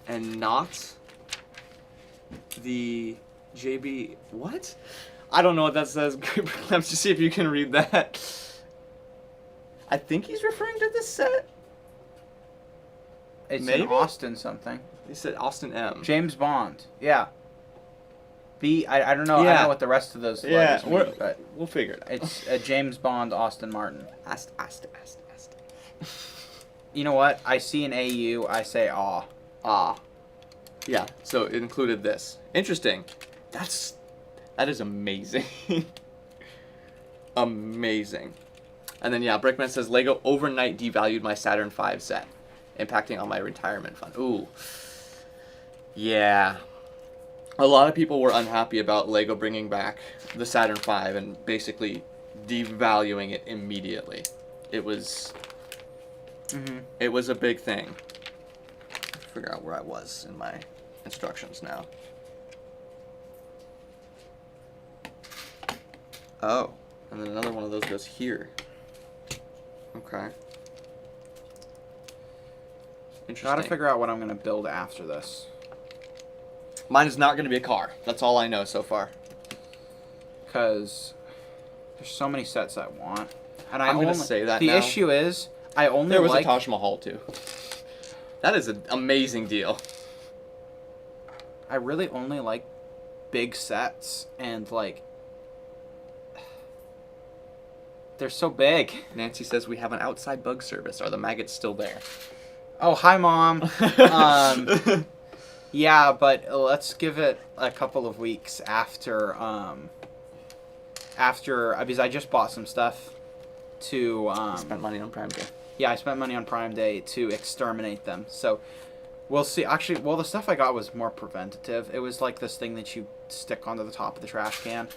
And not the JB... What? I don't know what that says. Let's just see if you can read that. I think he's referring to this set. It's Maybe? an Austin something. He said Austin M. James Bond. Yeah. I don't know. I Yeah. don't know what the rest of those letters mean, but we'll figure it out. it's a James Bond Aston Martin. Aston. You know what? I see an AU, I say aw. Ah. Yeah, so it included this. Interesting. That is amazing. Amazing. And then, yeah, Brickman says, Lego overnight devalued my Saturn V set. impacting on my retirement fund. Ooh. Yeah. A lot of people were unhappy about LEGO bringing back the Saturn V and basically devaluing it immediately. It was a big thing. Figure out where I was in my instructions now. Oh, and then another one of those goes here. Okay. Interesting. Gotta figure out what I'm gonna build after this. Mine is not going to be a car. That's all I know so far. Because there's so many sets I want. And I'm going to say that the now. issue is, I only There was like... a Taj Mahal, too. That is an amazing deal. I really only like big sets, and, like... They're so big. Nancy says we have an outside bug service. Are the maggots still there? Oh, hi, Mom. Yeah, but let's give it a couple of weeks after, because I just bought some stuff to, Spent money on Prime Day. Yeah, I spent money on Prime Day to exterminate them. So, we'll see. Actually, well, the stuff I got was more preventative. It was like this thing that you stick onto the top of the trash can.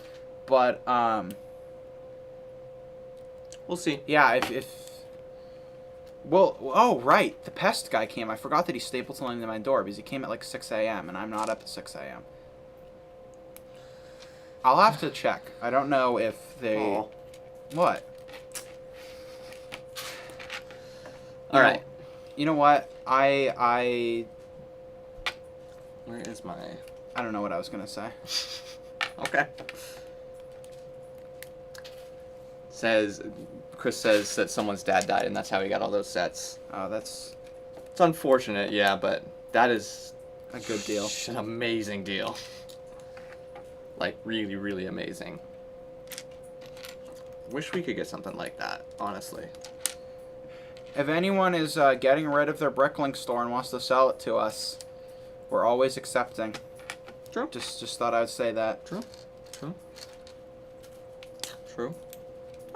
But, we'll see. yeah, well, oh, right. The pest guy came. I forgot that he stapled something to my door because he came at like 6 a.m. and I'm not up at 6 a.m. I'll have to check. I don't know if they... Oh. What? All right. You know what? I Where is my... don't know what I was going to say. Okay. Chris says that someone's dad died and that's how he got all those sets. Oh, that's It's unfortunate, yeah, but that is a good deal. an amazing deal. Like, really, really amazing. Wish we could get something like that, honestly. If anyone is getting rid of their BrickLink store and wants to sell it to us, we're always accepting. True. Just thought I would say that. True.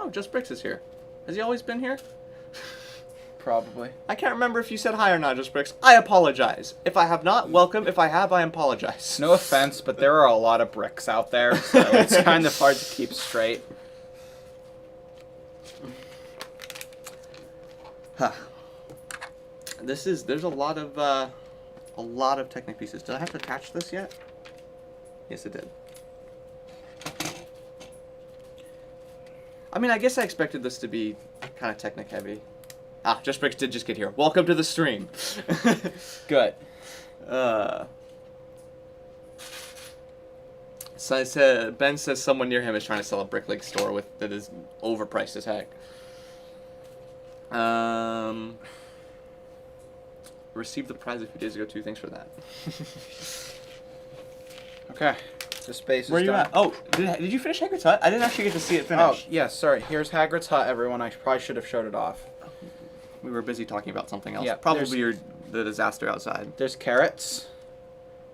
Oh, Just Bricks is here. Has he always been here? Probably. I can't remember if you said hi or not, Just Bricks. I apologize. If I have not, welcome. If I have, I apologize. No offense, but there are a lot of bricks out there, so it's kind of hard to keep straight. Huh. There's a lot of Technic pieces. Did I have to attach this yet? Yes, it did. I mean, I guess I expected this to be kind of Technic heavy. Ah, Just Bricks did just get here. Welcome to the stream. Good. So I said, Ben says someone near him is trying to sell a BrickLink store that is overpriced as heck. Received the prize a few days ago too. Thanks for that. Okay. The space is Where are you done. at? Oh, did you finish Hagrid's hut? I didn't actually get to see it finish. Oh, yes, sorry. Here's Hagrid's hut, everyone. I probably should have showed it off. We were busy talking about something else. Yeah, Probably the disaster outside. There's carrots,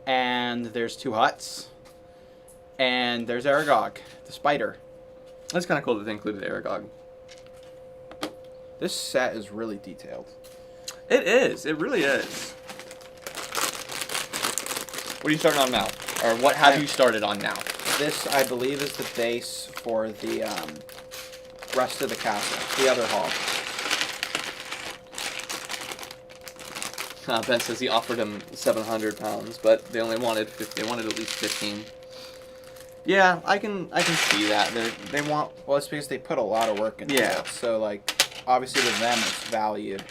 and there's 2 huts, and there's Aragog, the spider. That's kind of cool that they included Aragog. This set is really detailed. It is. It really is. What are you starting on now? Or what have you started on now? This, I believe, is the base for the rest of the castle, the other hall. Ben says he offered him £700, but they only wanted they wanted at least 15. Yeah, I can see that. They want. Well, it's because they put a lot of work into it. So, like, obviously to them it's valued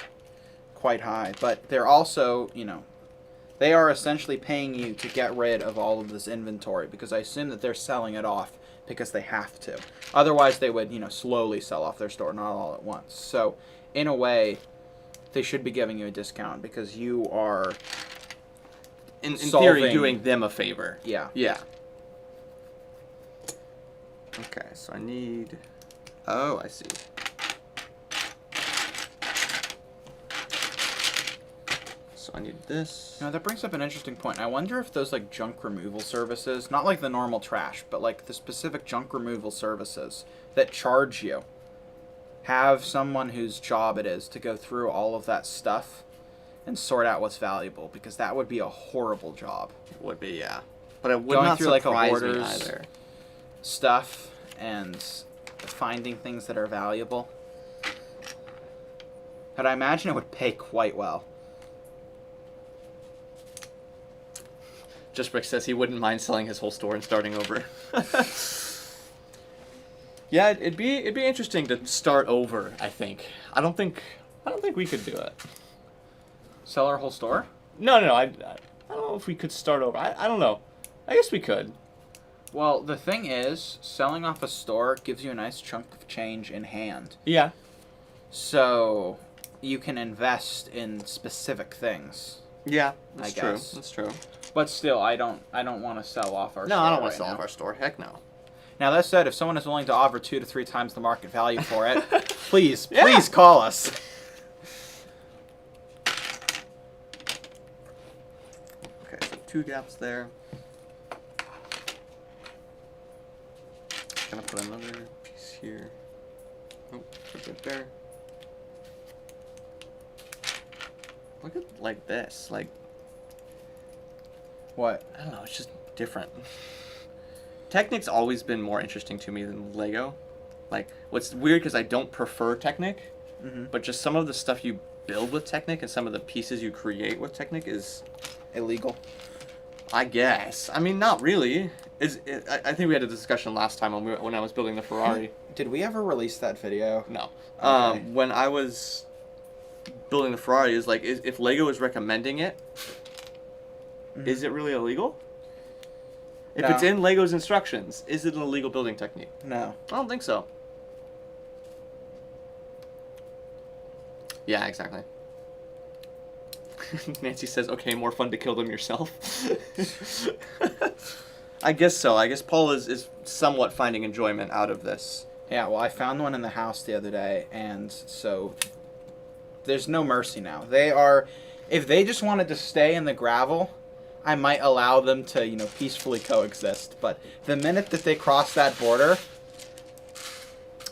quite high. But they're also, you know, they are essentially paying you to get rid of all of this inventory because I assume that they're selling it off because they have to. Otherwise, they would, you know, slowly sell off their store, not all at once. So, in a way, they should be giving you a discount because you are, in theory, doing them a favor. Yeah. Yeah. Okay, so I need... Oh, I see. So I need this. Now, that brings up an interesting point. I wonder if those, like, junk removal services, not like the normal trash, but, like, the specific junk removal services that charge you, have someone whose job it is to go through all of that stuff and sort out what's valuable, because that would be a horrible job. It would be, yeah. But it would Going not through like a surprise me hoarder's either. stuff and finding things that are valuable. But I imagine it would pay quite well. Just Brick says he wouldn't mind selling his whole store and starting over. Yeah, it'd be interesting to start over, I think. I don't think we could do it. Sell our whole store? No. I don't know if we could start over. I don't know. I guess we could. Well, the thing is, selling off a store gives you a nice chunk of change in hand. Yeah. So you can invest in specific things. Yeah, that's I true. guess. That's true. But still, I don't want to sell off our store. No, I don't want to right sell now. off our store. Heck no. Now, that said, if someone is willing to offer 2 to 3 times the market value for it, please Yeah. call us. Okay, so 2 gaps there. Gonna put another piece here. Oh, put it there. Look at like this. Like, What? I don't know, it's just different. Technic's always been more interesting to me than Lego. Like, what's weird because I don't prefer Technic, but just some of the stuff you build with Technic and some of the pieces you create with Technic is Illegal. I guess. I mean, not really. I think we had a discussion last time when I was building the Ferrari. Did we ever release that video? No. Okay. When I was building the Ferrari, is like, if Lego is recommending it, is it really illegal? If No. it's in Lego's instructions, is it an illegal building technique? No. I don't think so. Yeah, exactly. Nancy says, okay, more fun to kill them yourself. I guess so. I guess Paul is somewhat finding enjoyment out of this. Yeah, well, I found one in the house the other day, and so there's no mercy now. They are, if they just wanted to stay in the gravel, I might allow them to, peacefully coexist. But the minute that they cross that border,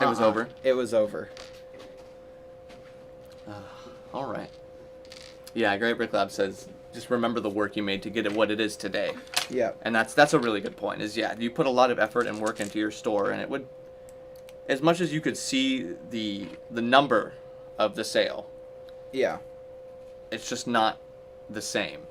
It was over. It was over. All right. Yeah, Great Brick Lab says, just remember the work you made to get it what it is today. Yeah. And that's a really good point. Is you put a lot of effort and work into your store, and it would, as much as you could see the number of the sale, Yeah. it's just not the same.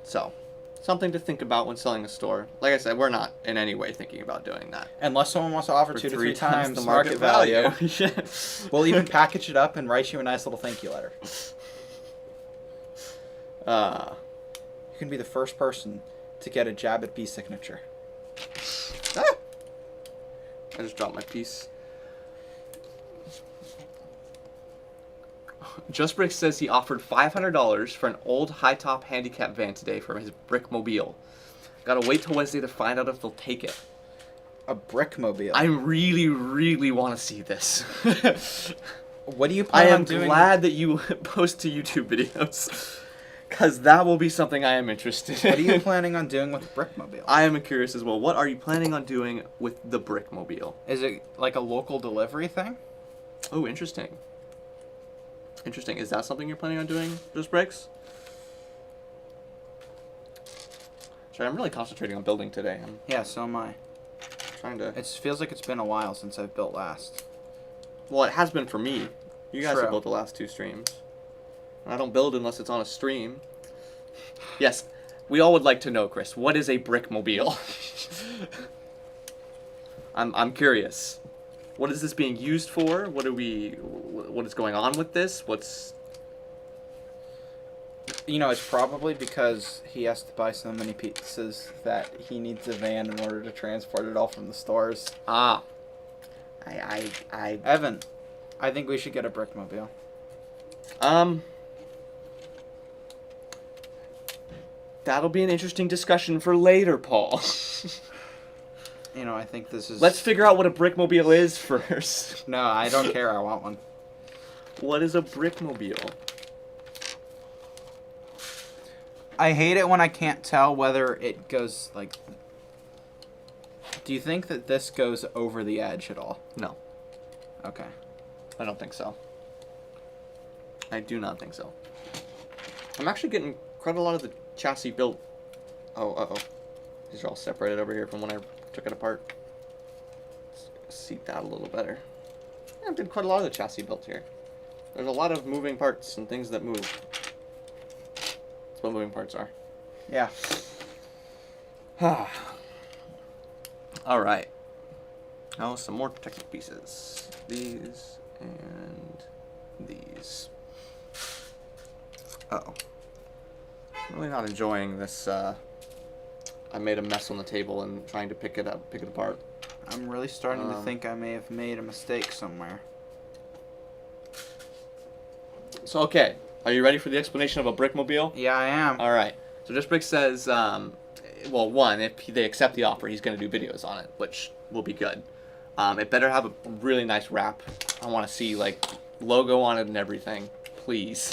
So, something to think about when selling a store. Like I said, we're not in any way thinking about doing that. Unless someone wants to offer For 2 to 3 times the market value. Yeah. We'll even package it up and write you a nice little thank you letter. You can be the first person to get a Jab at B signature. Ah! I just dropped my piece. Just Brick says he offered $500 for an old high-top handicap van today for his Brickmobile. Gotta wait till Wednesday to find out if they'll take it. A Brickmobile. I really, really want to see this. What do you I plan am on doing? glad that you post to YouTube videos, because that will be something I am interested in. What are you planning on doing with the Brickmobile? I am curious as well. What are you planning on doing with the Brickmobile? Is it like a local delivery thing? Oh, interesting. Interesting. Is that something you're planning on doing, Just Bricks? Sorry, I'm really concentrating on building today. I'm Yeah, so am I. trying to... It feels like it's been a while since I've built last. Well, it has been for me. You guys True. have built the last 2 streams. I don't build unless it's on a stream. Yes, we all would like to know, Chris, what is a Brickmobile? I'm curious. What is this being used for? What is going on with this? What's... It's probably because he has to buy so many pieces that he needs a van in order to transport it all from the stores. Ah. Evan, I think we should get a Brickmobile. That'll be an interesting discussion for later, Paul. I think this is... Let's figure out what a Brickmobile is first. No, I don't care. I want one. What is a Brickmobile? I hate it when I can't tell whether it goes, like... Do you think that this goes over the edge at all? No, Okay. I don't think so. I do not think so. I'm actually getting quite a lot of the chassis built. Oh, uh-oh. These are all separated over here from when I took it apart. Let's see that a little better. Yeah, I did quite a lot of the chassis built here. There's a lot of moving parts and things that move. That's what moving parts are. Yeah. All right. Now some more protective pieces. These and these. Uh-oh. I'm really not enjoying this. I made a mess on the table and trying to pick it apart. I'm really starting to think I may have made a mistake somewhere. So, okay. Are you ready for the explanation of a brickmobile? Yeah, I am. All right. So, Just Brick says, well, one, if they accept the offer, he's going to do videos on it, which will be good. It better have a really nice wrap. I want to see, like, logo on it and everything. Please.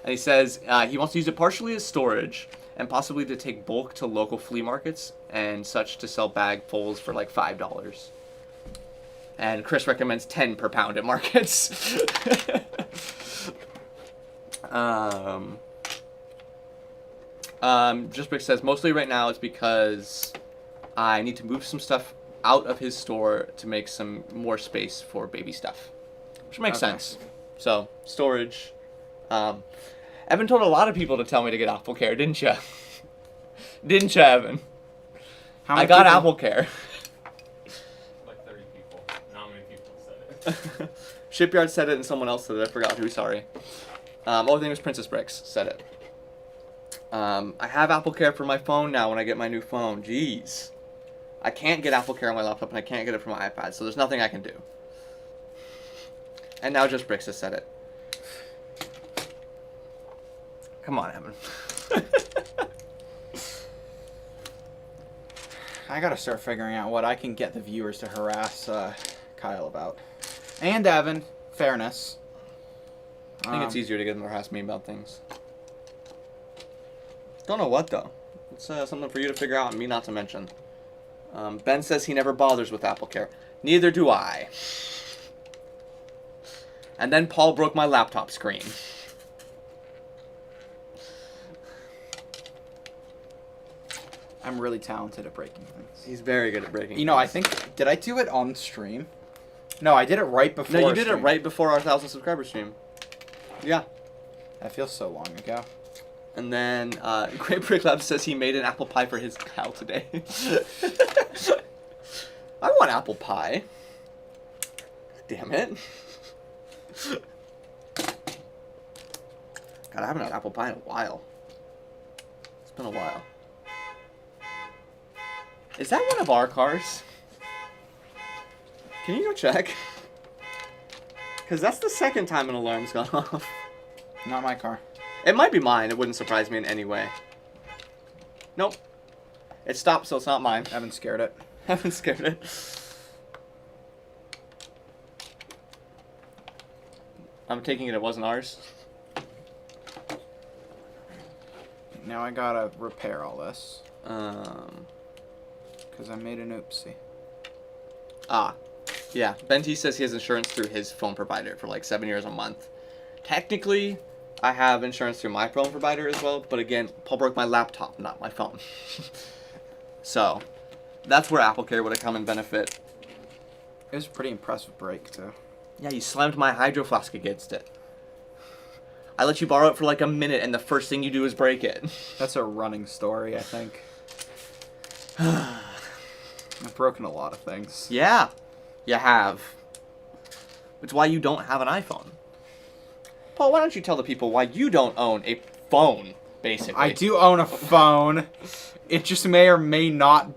And he says he wants to use it partially as storage and possibly to take bulk to local flea markets and such to sell bagfuls for, like, $5. And Chris recommends 10 per pound at markets. Just Brick says mostly right now it's because I need to move some stuff out of his store to make some more space for baby stuff, which makes sense. So storage. Evan told a lot of people to tell me to get Apple Care, didn't you? Didn't you, Evan? How many I got people? Apple Care. Like 30 people. Not many people said it. Shipyard said it and someone else said it. I forgot who, sorry. I think it was Princess Bricks said it. I have Apple Care for my phone now when I get my new phone. Jeez. I can't get Apple Care on my laptop and I can't get it for my iPad, so there's nothing I can do. And now Just Bricks has said it. Come on, Evan. I gotta start figuring out what I can get the viewers to harass Kyle about. And Evan, fairness. I think it's easier to get them to harass me about things. Don't know what, though. It's something for you to figure out and me not to mention. Ben says he never bothers with Apple Care. Neither do I. And then Paul broke my laptop screen. I'm really talented at breaking things. He's very good at breaking You know, I things. think... Did I do it on stream? No, I did it right before No, you did it stream. right before our 1,000 subscriber stream. Yeah. That feels so long ago. And then Great Brick Lab says he made an apple pie for his cow today. I want apple pie. Damn it. God, I haven't had apple pie in a while. It's been a while. Is that one of our cars? Can you go check? Because that's the second time an alarm's gone off. Not my car. It might be mine. It wouldn't surprise me in any way. Nope. It stopped, so it's not mine. Evan scared it. I haven't scared it. I'm taking it wasn't ours. Now I gotta repair all this. Because I made an oopsie. Yeah. Benty says he has insurance through his phone provider for like 7 years a month. Technically, I have insurance through my phone provider as well, but again, Paul broke my laptop, not my phone. So, that's where Apple Care would have come in benefit. It was a pretty impressive break, too. Yeah, you slammed my hydro flask against it. I let you borrow it for like a minute, and the first thing you do is break it. That's a running story, I think. I've broken a lot of things. Yeah, you have. It's why you don't have an iPhone. Paul, why don't you tell the people why you don't own a phone, basically? I do own a phone. It just may or may not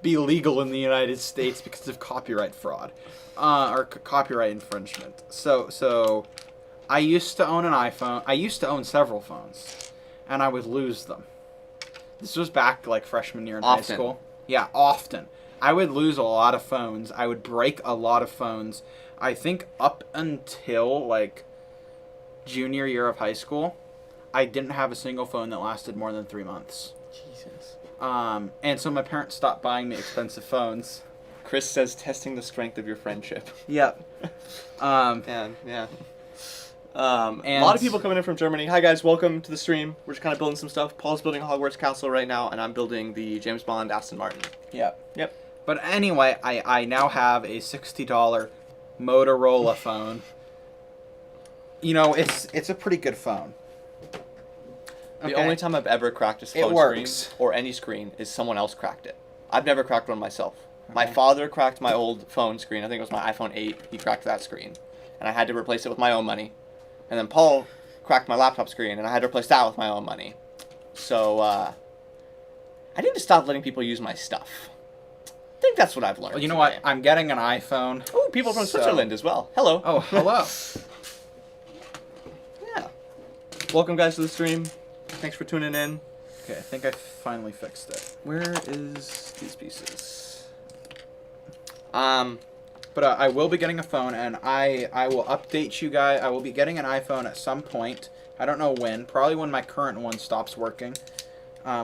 be legal in the United States because of copyright fraud. Or copyright infringement. So, I used to own an iPhone. I used to own several phones. And I would lose them. This was back, like, freshman year in high school. Yeah, often. I would lose a lot of phones. I would break a lot of phones. I think up until, like, junior year of high school, I didn't have a single phone that lasted more than 3 months. Jesus. And so my parents stopped buying me expensive phones. Chris says testing the strength of your friendship. Yep. Yeah. A lot of people coming in from Germany. Hi guys, welcome to the stream. We're just kind of building some stuff. Paul's building a Hogwarts Castle right now, and I'm building the James Bond Aston Martin. Yep. But anyway, I now have a $60 Motorola phone. You know, it's a pretty good phone. The only time I've ever cracked a phone screen or any screen is someone else cracked it. I've never cracked one myself. Okay. My father cracked my old phone screen. I think it was my iPhone 8. He cracked that screen. And I had to replace it with my own money. And then Paul cracked my laptop screen, and I had to replace that with my own money. So, I need to stop letting people use my stuff. I think that's what I've learned. Well, you know what? I'm getting an iPhone. Oh, people from Switzerland as well. Hello. Oh, hello. Yeah. Welcome, guys, to the stream. Thanks for tuning in. Okay, I think I finally fixed it. Where is these pieces? But I will be getting a phone, and I will update you guys. I will be getting an iPhone at some point. I don't know when. Probably when my current one stops working.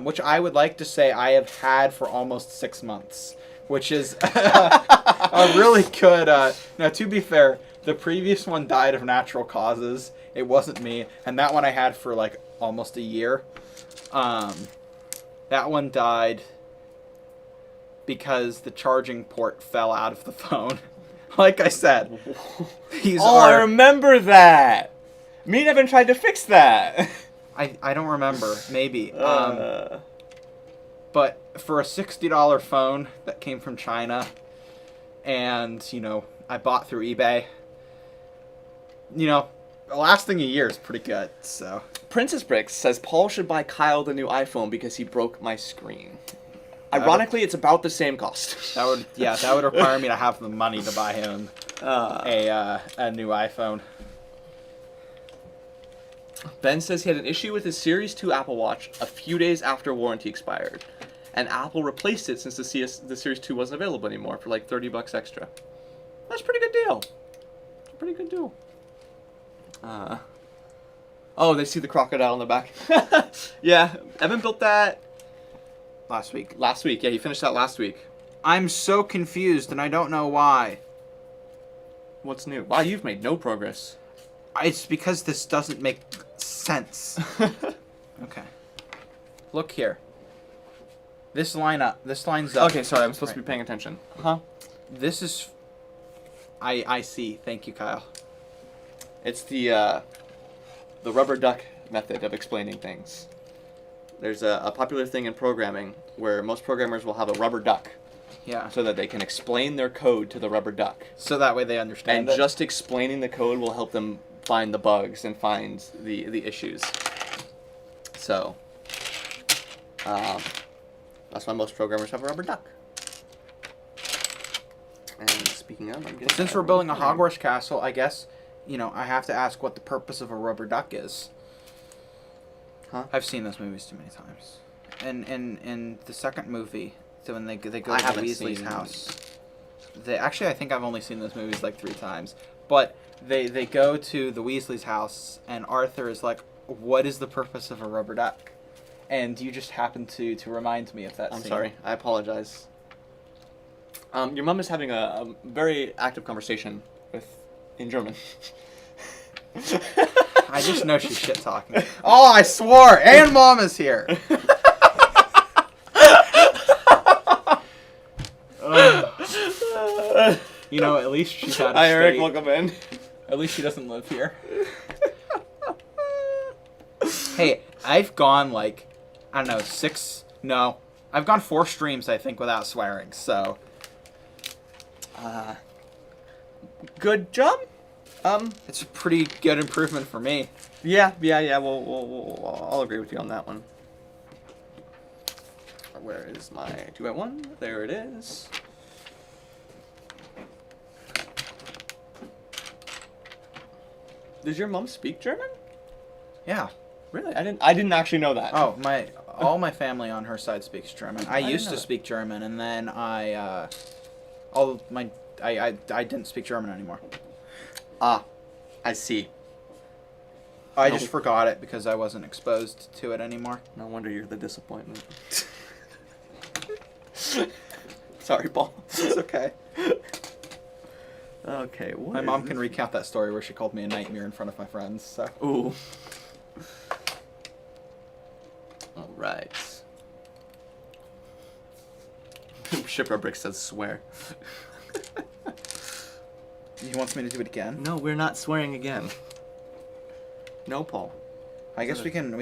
Which I would like to say I have had for almost 6 months. Which is a really good... now, to be fair, the previous one died of natural causes. It wasn't me. And that one I had for, like, almost a year. That one died because the charging port fell out of the phone. Like I said, I remember that. Me and Evan tried to fix that. I don't remember. Maybe. But for a $60 phone that came from China, and you know I bought through eBay, you know, lasting a year is pretty good. So Princess Bricks says Paul should buy Kyle the new iPhone because he broke my screen. Ironically, it's about the same cost. That would require me to have the money to buy him a new iPhone. Ben says he had an issue with his Series 2 Apple Watch a few days after warranty expired, and Apple replaced it since the Series 2 wasn't available anymore for like $30 extra. That's a pretty good deal. It's a pretty good deal. Oh, they see the crocodile in the back. Yeah, Evan built that Last week. last week. Yeah, he finished that last week. I'm so confused, and I don't know why. What's new? Wow, you've made no progress. It's because this doesn't make sense. Okay. Look here. This lines up. Okay, sorry, I'm supposed to be paying attention. Huh? This is... I see. Thank you, Kyle. It's the rubber duck method of explaining things. There's a popular thing in programming where most programmers will have a rubber duck. Yeah. So that they can explain their code to the rubber duck. So that way they understand And just explaining the code will help them find the bugs and find the issues. So, that's why most programmers have a rubber duck. And speaking of, I'm getting... Since we're building a Hogwarts castle, I guess, you know, I have to ask what the purpose of a rubber duck is. Huh? I've seen those movies too many times. And in the second movie, so when they go to the Weasley's house. Actually, I think I've only seen those movies like 3 times. But they go to the Weasley's house, and Arthur is like, what is the purpose of a rubber duck? And you just happen to remind me of that scene. I'm sorry. I apologize. Your mom is having a very active conversation in German. I just know she's shit talking. Oh, I swore! And Mom is here. You know, at least she's out of Hi, Eric. state. Welcome in. At least she doesn't live here. Hey, I've gone like, I don't know, I've gone 4 streams, I think, without swearing, so. Good job. It's a pretty good improvement for me. Yeah. I'll agree with you on that one. Where is my 2x1? There it is. Does your mom speak German? Yeah. Really? I didn't actually know that. Oh, all my family on her side speaks German. I used to know speak German, and then I didn't speak German anymore. Ah, I see. I just forgot it because I wasn't exposed to it anymore. No wonder you're the disappointment. Sorry, Paul. It's okay. Okay, what My is mom this? can recount that story where she called me a nightmare in front of my friends. So. Ooh. All right. Shipyard Brick says swear. He wants me to do it again. No, we're not swearing again. No, Paul. I guess we can.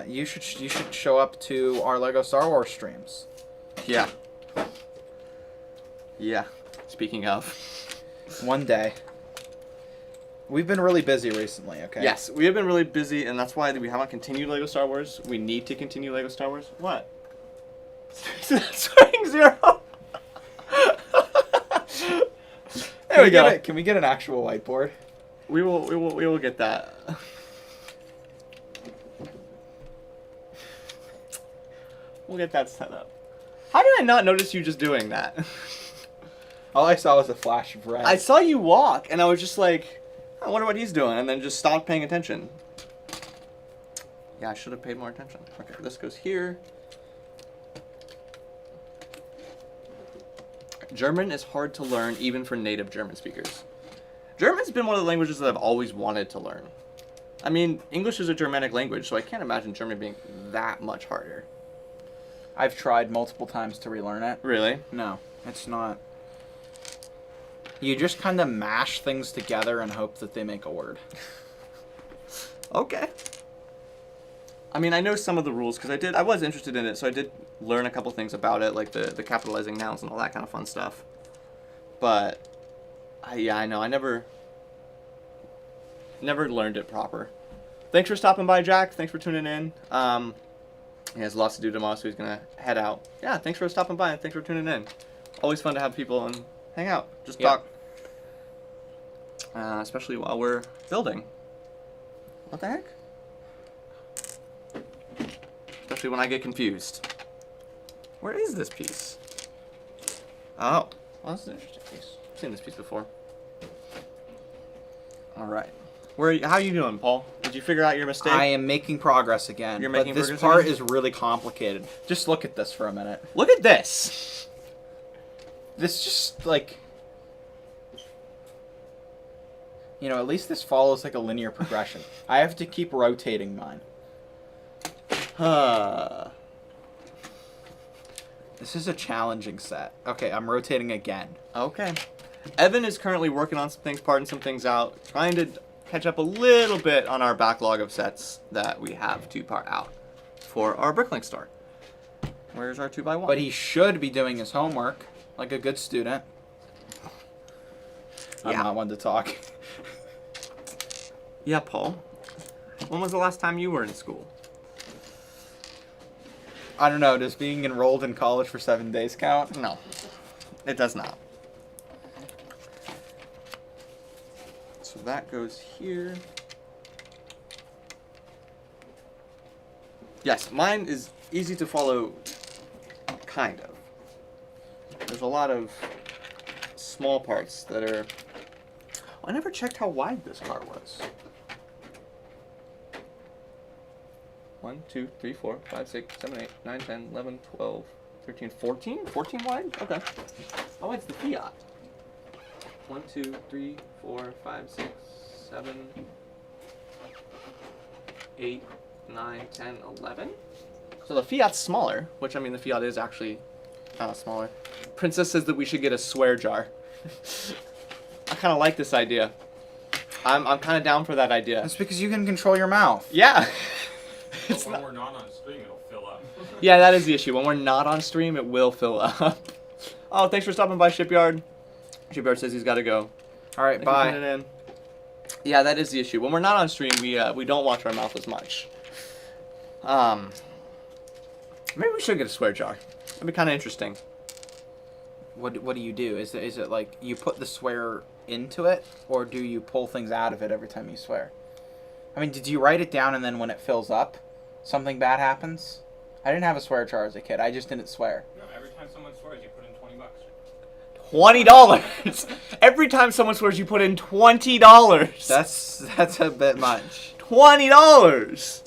You should show up to our Lego Star Wars streams. Yeah. Yeah. Speaking of. One day. We've been really busy recently. Okay. Yes, we have been really busy, and that's why we haven't continued Lego Star Wars. We need to continue Lego Star Wars. What? Swearing 0. There we go. Can we get an actual whiteboard? We will get that. We'll get that set up. How did I not notice you just doing that? All I saw was a flash of red. I saw you walk, and I was just like, I wonder what he's doing, and then just stopped paying attention. Yeah, I should have paid more attention. Okay, this goes here. German is hard to learn, even for native German speakers. German's been one of the languages that I've always wanted to learn. I mean, English is a Germanic language, so I can't imagine German being that much harder. I've tried multiple times to relearn it. Really? No, it's not. You just kind of mash things together and hope that they make a word. Okay. I mean, I know some of the rules because I was interested in it, so I did learn a couple things about it, like the capitalizing nouns and all that kind of fun stuff. But yeah, I know I never learned it proper. Thanks for stopping by, Jack. Thanks for tuning in. He has lots to do tomorrow, so he's gonna head out. Yeah, thanks for stopping by and thanks for tuning in. Always fun to have people and hang out, just talk. Especially while we're building. What the heck? Especially when I get confused. Where is this piece? Oh, well, that's an interesting piece. I've seen this piece before. All right. How are you doing, Paul? Did you figure out your mistake? I am making progress again. You're making but this progress part again? is really complicated. Just look at this for a minute. Look at this. This just, like... You know, at least this follows like a linear progression. I have to keep rotating mine. This is a challenging set. Okay, I'm rotating again. Okay. Evan is currently working on some things, parting some things out, trying to catch up a little bit on our backlog of sets that we have to part out for our BrickLink store. Where's our 2x1? But he should be doing his homework like a good student. I'm Yeah. not one to talk. Yeah, Paul. When was the last time you were in school? I don't know, does being enrolled in college for 7 days count? No, it does not. So that goes here. Yes, mine is easy to follow, kind of. There's a lot of small parts that are... I never checked how wide this car was. 1, 2, 3, 4, 5, 6, 7, 8, 9, 10, 11, 12, 13, 14? 14 wide? Okay. How wide's the Fiat? 1, 2, 3, 4, 5, 6, 7, 8, 9, 10, 11? So the Fiat's smaller, which I mean the Fiat is actually smaller. Princess says that we should get a swear jar. I kind of like this idea. I'm kind of down for that idea. That's because you can control your mouth. Yeah. But when we're not on stream, it'll fill up. Yeah, that is the issue. When we're not on stream, it will fill up. Oh, thanks for stopping by, Shipyard. Shipyard says he's got to go. All right, Thank you for bye. tuning in. Yeah, that is the issue. When we're not on stream, we don't watch our mouth as much. Maybe we should get a swear jar. That'd be kind of interesting. What do you do? Is it like you put the swear into it, or do you pull things out of it every time you swear? I mean, did you write it down and then when it fills up, something bad happens? I didn't have a swear jar as a kid. I just didn't swear. No, every time someone swears, you put in $20. $20. Every time someone swears, you put in $20. That's a bit much. $20.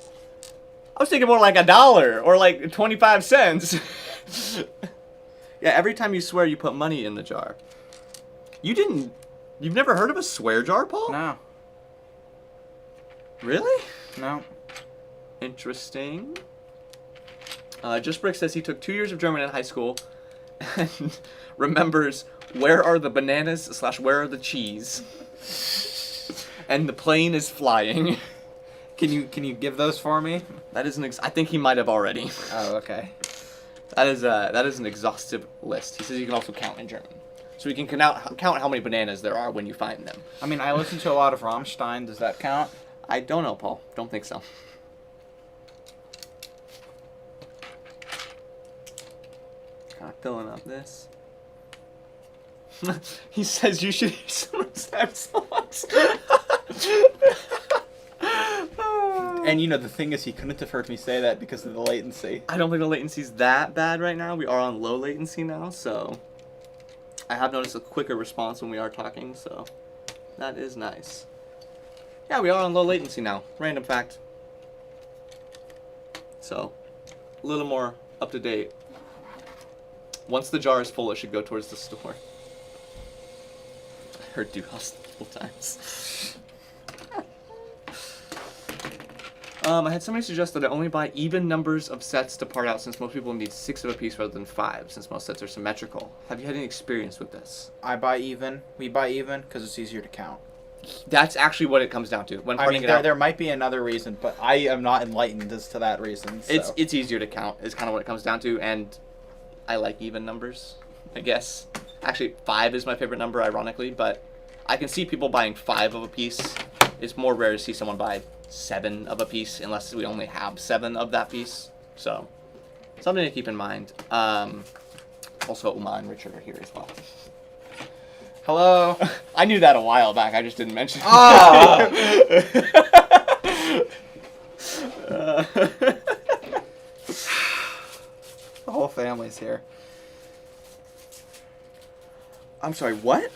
I was thinking more like $1 or like 25 cents. Yeah, every time you swear, you put money in the jar. You didn't You've never heard of a swear jar, Paul? No. Really? No. Interesting. Just Brick says he took 2 years of German in high school and remembers where are the bananas / where are the cheese, and the plane is flying. Can you give those for me? That is I think he might have already. Oh, okay. That is an exhaustive list. He says you can also count in German, so you can count how many bananas there are when you find them. I mean, I listen to a lot of Rammstein. Does that count? I don't know, Paul. Don't think so. Kind of filling up this. He says you should hear some rap songs. And you know, the thing is, he couldn't have heard me say that because of the latency. I don't think the latency's that bad right now. We are on low latency now, so I have noticed a quicker response when we are talking, so that is nice. Yeah, we are on low latency now. Random fact. So, a little more up to date. Once the jar is full, it should go towards the store. I heard do multiple times. I had somebody suggest that I only buy even numbers of sets to part out, since most people need 6 of a piece rather than 5, since most sets are symmetrical. Have you had any experience with this? I buy even. We buy even because it's easier to count. That's actually what it comes down to. When I parting mean, it out, there might be another reason, but I am not enlightened as to that reason. So. it's easier to count is kind of what it comes down to, and I like even numbers, I guess. Actually, 5 is my favorite number, ironically, but I can see people buying 5 of a piece. It's more rare to see someone buy 7 of a piece, unless we only have 7 of that piece. So, something to keep in mind. Also, Uma and Richard are here as well. Hello. I knew that a while back. I just didn't mention it. Oh. The whole family's here. I'm sorry, what?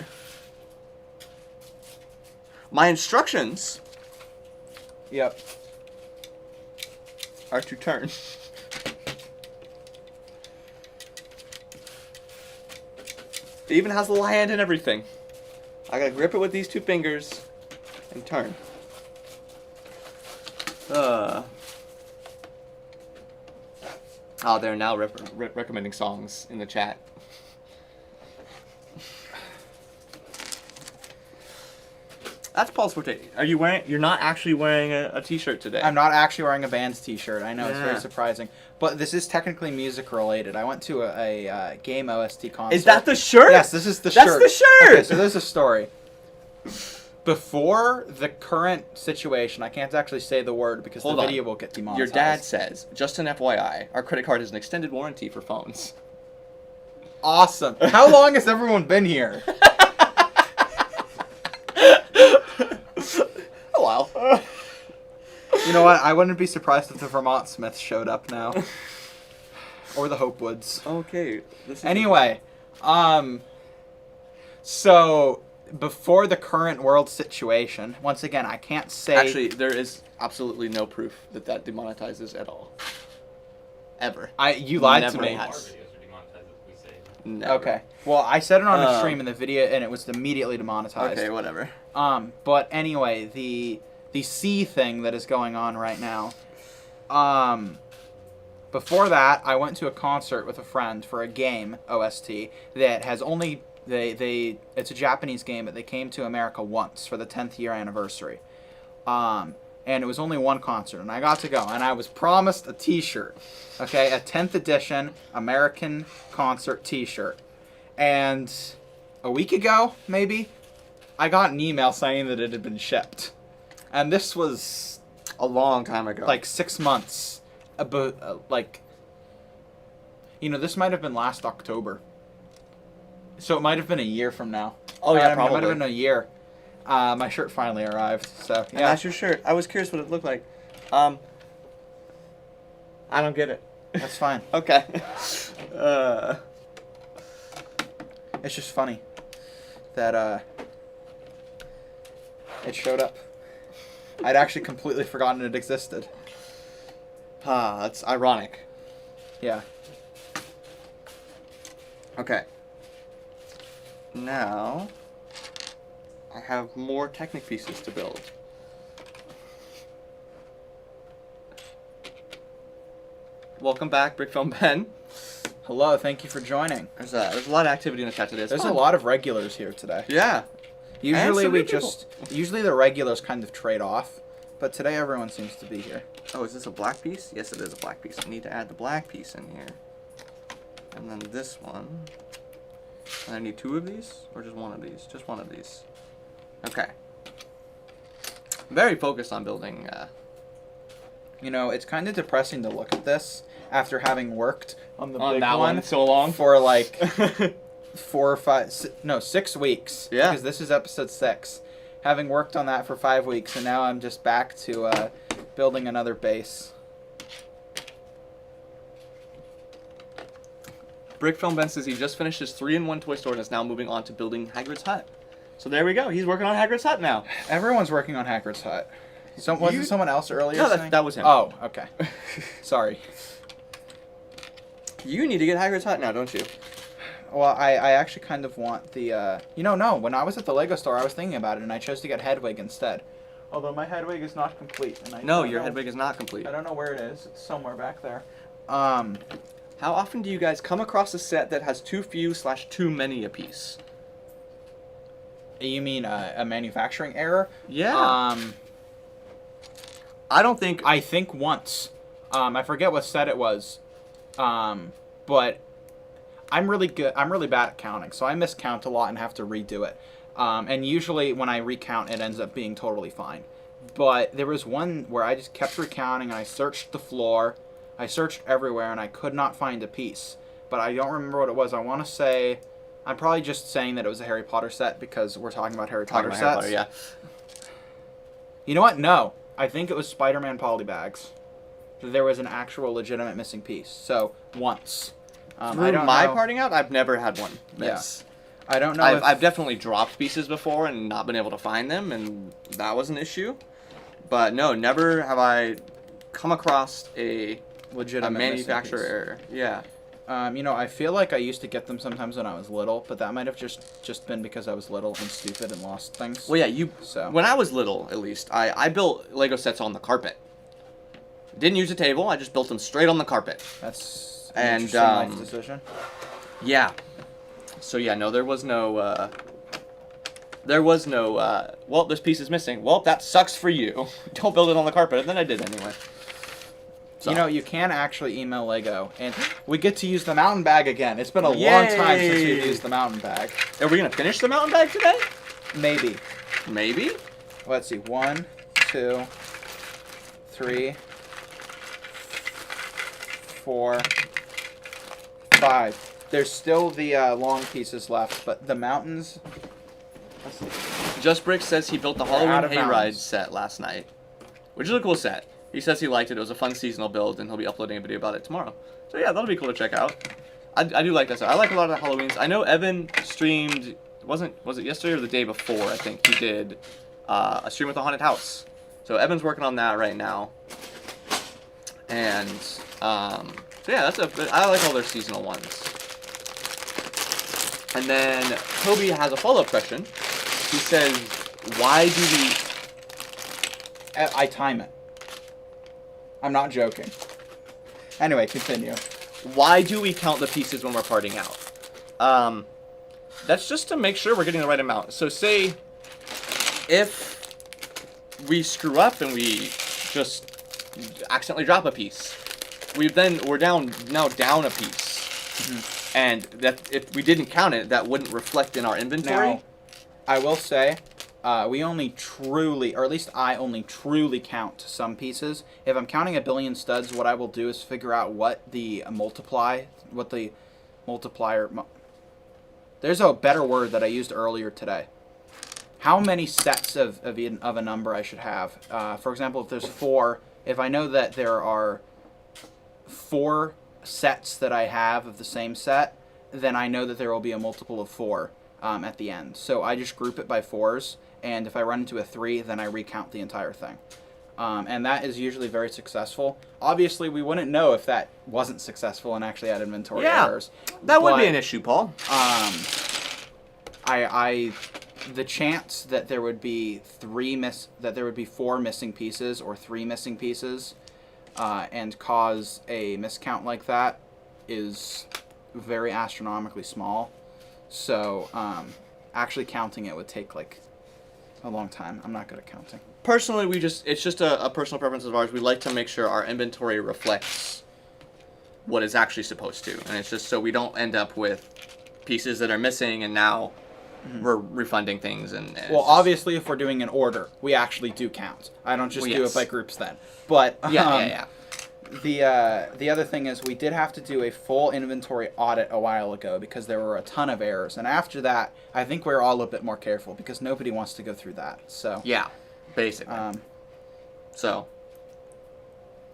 My instructions Yep. are to turn. It even has a little hand and everything. I gotta grip it with these 2 fingers and turn. Oh, they're now recommending songs in the chat. That's Paul's forte. Are you wearing? You're not actually wearing a t-shirt today. I'm not actually wearing a band's t-shirt. I know, it's Yeah. very surprising. But this is technically music related. I went to a game OST concert. Is that the shirt? Yes, this is the That's shirt. the shirt! Okay, so there's a story. Before the current situation, I can't actually say the word because Hold the on. video will get demonetized. Your dad says, just an FYI, our credit card has an extended warranty for phones. Awesome. How long has everyone been here? Oh, wow. You know what? I wouldn't be surprised if the Vermont Smiths showed up now. Or the Hopewoods. Okay. This is Anyway, so before the current world situation, once again, I can't say. Actually, there is absolutely no proof that demonetizes at all. Ever. You lied Never to me. Our has. videos are demonetized, as we say. Never. Okay. Well, I said it on the Um, stream in the video, and it was immediately demonetized. Okay, whatever. But anyway, the C thing that is going on right now. Before that, I went to a concert with a friend for a game OST that has only it's a Japanese game, but they came to America once for the 10th year anniversary. And it was only one concert, and I got to go, and I was promised a T-shirt, okay, a 10th edition American concert T-shirt, and a week ago, maybe, I got an email saying that it had been shipped, and this was A long time ago. like 6 months, like, you know, this might have been last October, so it might have been a year from now. Oh, yeah, It might probably. have been a year. My shirt finally arrived, so And yeah. that's your shirt. I was curious what it looked like. I don't get it. That's fine. Okay. It's just funny that it showed up. I'd actually completely forgotten it existed. That's ironic. Yeah. Okay. Now, I have more Technic pieces to build. Welcome back, Brickfilm Ben. Hello, thank you for joining. There's a lot of activity in the chat today. There's a lot of regulars here today. Yeah. Usually some we new people. usually the regulars kind of trade off, but today everyone seems to be here. Oh, is this a black piece? Yes, it is a black piece. I need to add the black piece in here. And then this one. And I need 2 of these? Or just one of these? Just one of these. Okay. Very focused on building... You know, it's kind of depressing to look at this after having worked on the big that one so long. for like 4 or 5, no, 6 weeks. Yeah. Because this is episode 6. Having worked on that for 5 weeks, and now I'm just back to building another base. Brickfilm Ben says he just finished his 3-in-1 toy store and is now moving on to building Hagrid's hut. So there we go. He's working on Hagrid's hut now. Everyone's working on Hagrid's hut. Wasn't someone else earlier? No, saying? that was him. Oh, okay. Sorry. You need to get Hagrid's hut now, don't you? Well, I actually kind of want the, no, when I was at the LEGO store, I was thinking about it, and I chose to get Hedwig instead. Although my Hedwig is not complete. And No, your Hedwig is not complete. I don't know where it is. It's somewhere back there. How often do you guys come across a set that has too few / too many a piece? You mean a manufacturing error? Yeah. I don't think... I think once. I forget what set it was. But I'm really bad at counting, so I miscount a lot and have to redo it. And usually when I recount, it ends up being totally fine. But there was one where I just kept recounting, and I searched the floor, I searched everywhere, and I could not find a piece. But I don't remember what it was. I want to say... I'm probably just saying that it was a Harry Potter set because we're talking about Harry Potter sets. Harry Potter, yeah. You know what? No. I think it was Spider-Man polybags. There was an actual legitimate missing piece. So, once. I don't my know. parting out, I've never had one miss. I don't know I've definitely dropped pieces before and not been able to find them, and that was an issue. But no, never have I come across a legitimate manufacturer error. Yeah. I feel like I used to get them sometimes when I was little, but that might have just been because I was little and stupid and lost things. Well, yeah, when I was little, at least, I built Lego sets on the carpet. Didn't use a table, I just built them straight on the carpet. That's an interesting life decision. Yeah. So yeah, no, there was no, well, this piece is missing. Well, that sucks for you. Don't build it on the carpet, and then I did anyway. So. You know, you can actually email Lego, and we get to use the mountain bag again. It's been a long time since we've used the mountain bag. Are we going to finish the mountain bag today? Maybe. Maybe? Let's see. 1, 2, 3, 4, 5. There's still the long pieces left, but the mountains... Let's see. Just Brick says he built the Halloween Hayride set last night, which is a cool set. He says he liked it. It was a fun seasonal build, and he'll be uploading a video about it tomorrow. So yeah, that'll be cool to check out. I do like that set. I like a lot of the Halloweens. I know Evan streamed, was it yesterday or the day before, I think, he did a stream with a haunted house. So Evan's working on that right now. And, so yeah, I like all their seasonal ones. And then Toby has a follow-up question. He says, why do we... I time it. I'm not joking. Anyway, continue. Why do we count the pieces when we're parting out? That's just to make sure we're getting the right amount. So say if we screw up and we just accidentally drop a piece, we're now down a piece. Mm-hmm. And that if we didn't count it, that wouldn't reflect in our inventory. Now, I will say, we only truly, or at least I only truly count some pieces. If I'm counting a billion studs, what I will do is figure out what the multiplier... There's a better word that I used earlier today. How many sets of a number I should have. For example, if there's 4, if I know that there are 4 sets that I have of the same set, then I know that there will be a multiple of 4 at the end. So I just group it by 4s, and if I run into a 3, then I recount the entire thing. And that is usually very successful. Obviously, we wouldn't know if that wasn't successful and actually had inventory errors. That would be an issue, Paul. I the chance that there would be four missing pieces or 3 missing pieces, and cause a miscount like that is very astronomically small. So actually counting it would take like a long time. I'm not good at counting. Personally, it's just a personal preference of ours. We like to make sure our inventory reflects what it's actually supposed to. And it's just so we don't end up with pieces that are missing and now we're refunding things. And well, obviously, if we're doing an order, we actually do count. I don't just do it by groups then. But yeah. The other thing is we did have to do a full inventory audit a while ago because there were a ton of errors. And after that, I think we're all a bit more careful because nobody wants to go through that. So yeah, basically. So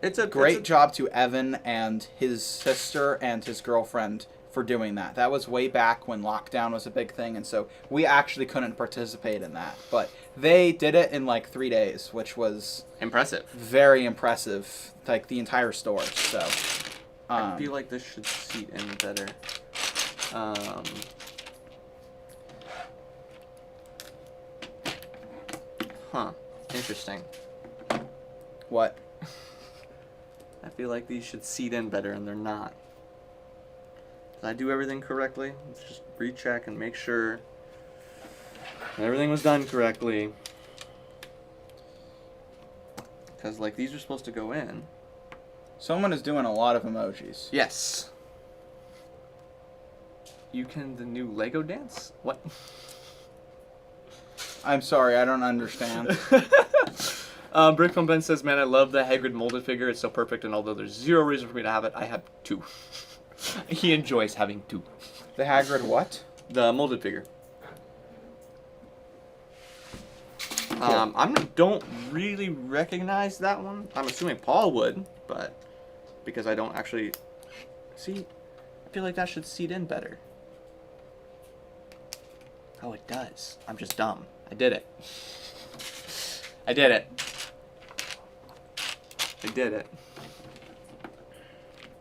it's a great job to Evan and his sister and his girlfriend for doing that. That was way back when lockdown was a big thing, and so we actually couldn't participate in that. But they did it in like 3 days, which was impressive. Very impressive. Like the entire store. So I feel like this should seat in better. Interesting. What? I feel like these should seat in better, and they're not. Did I do everything correctly? Let's just recheck and make sure everything was done correctly. Because, like, these are supposed to go in. Someone is doing a lot of emojis. Yes. The new Lego dance? What? I'm sorry, I don't understand. Brick from Ben says, man, I love the Hagrid molded figure. It's so perfect, and although there's zero reason for me to have it, I have 2. He enjoys having 2. The Hagrid what? The molded figure. I don't really recognize that one. I'm assuming Paul would, but because I don't actually see, I feel like that should seat in better. Oh, it does. I'm just dumb. I did it. I did it. I did it.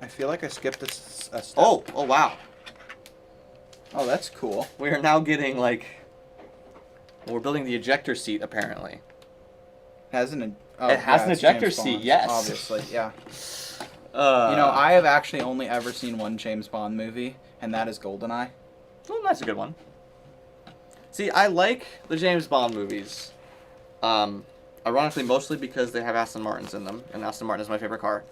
I feel like I skipped a step. Oh wow. Oh, that's cool. We are now getting like. We're building the ejector seat apparently. It has an ejector seat, yes. Obviously, yeah. I have actually only ever seen one James Bond movie, and that is GoldenEye. Oh, that's a good one. See, I like the James Bond movies. Ironically, mostly because they have Aston Martins in them, and Aston Martin is my favorite car.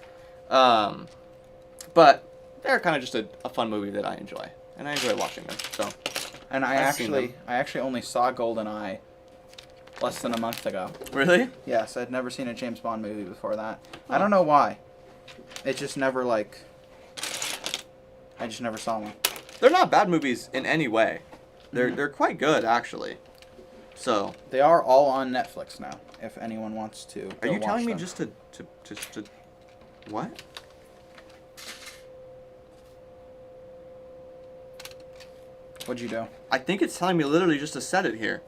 But they're kind of just a fun movie that I enjoy, and I enjoy watching them. So, and I actually only saw GoldenEye less than a month ago. Really? Yes, I'd never seen a James Bond movie before that. Oh. I don't know why. It just never I just never saw one. They're not bad movies in any way. They're quite good actually. So they are all on Netflix now. If anyone wants to. Are you telling me just to what? What'd you do? I think it's telling me literally just to set it here.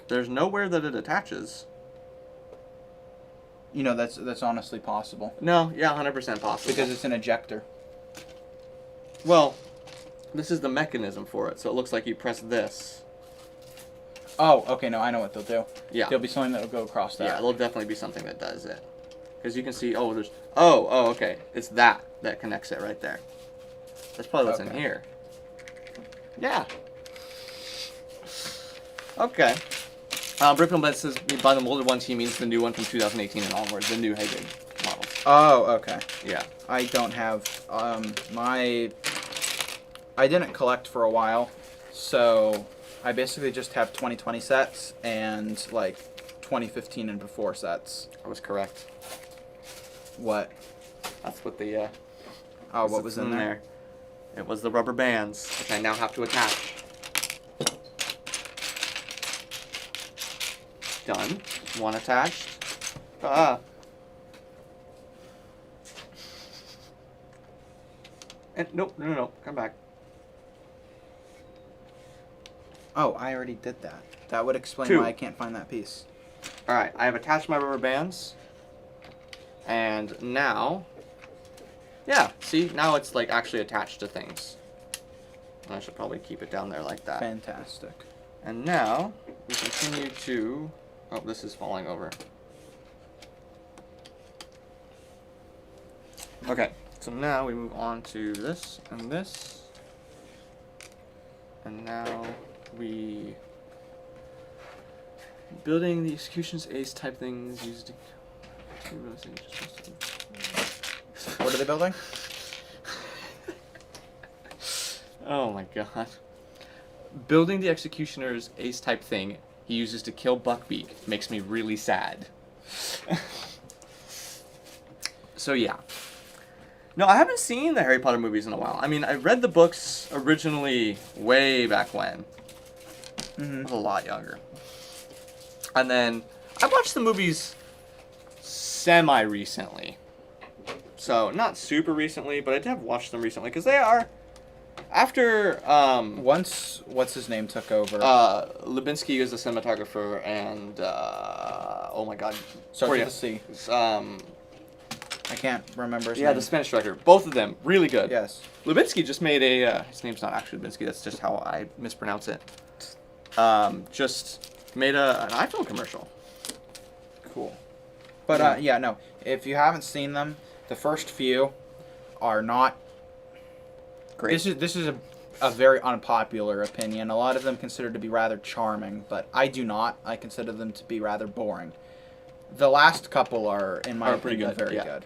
There's nowhere that it attaches. That's honestly possible. No, yeah, 100% possible. Because it's an ejector. Well, this is the mechanism for it, so it looks like you press this. Oh, okay, no, I know what they'll do. Yeah. There'll be something that'll go across that. Yeah, there'll definitely be something that does it. Because you can see, okay. It's that connects it right there. That's probably what's in here. Yeah. Okay. BrickLink says by the molded ones he means the new one from 2018 and onwards, the new Hagrid models. Oh, okay. Yeah. I don't have I didn't collect for a while, so I basically just have 2020 sets and like 2015 and before sets. I was correct. What? That's what the what was in there? It was the rubber bands, which I now have to attach. Done. One attached. And no. Come back. Oh, I already did that. That would explain 2. why I can't find that piece. Alright, I have attached my rubber bands. And now Yeah, see, now it's like actually attached to things. I should probably keep it down there like that. Fantastic. And now we continue to. Oh, this is falling over. Okay, so now we move on to this and this. And now we. Building the execution's ace type things used. What are they building? Oh my god. Building the executioner's ace type thing he uses to kill Buckbeak makes me really sad. So yeah. No, I haven't seen the Harry Potter movies in a while. I mean, I read the books originally way back when. I was a lot younger. And then I watched the movies semi-recently. So, not super recently, but I have watched them recently because they are... After, Once, what's his name took over? Lubinsky is the cinematographer, and, oh my god. Starts with a C. I can't remember his name. Yeah, the Spanish director. Both of them, really good. Yes. Lubinsky just made a, his name's not actually Lubinsky, that's just how I mispronounce it. Just made an iPhone commercial. Cool. But, yeah, no. If you haven't seen them, the first few are not Great. This is a very unpopular opinion. A lot of them considered to be rather charming, but I do not. I consider them to be rather boring. The last couple are, in my opinion, very good.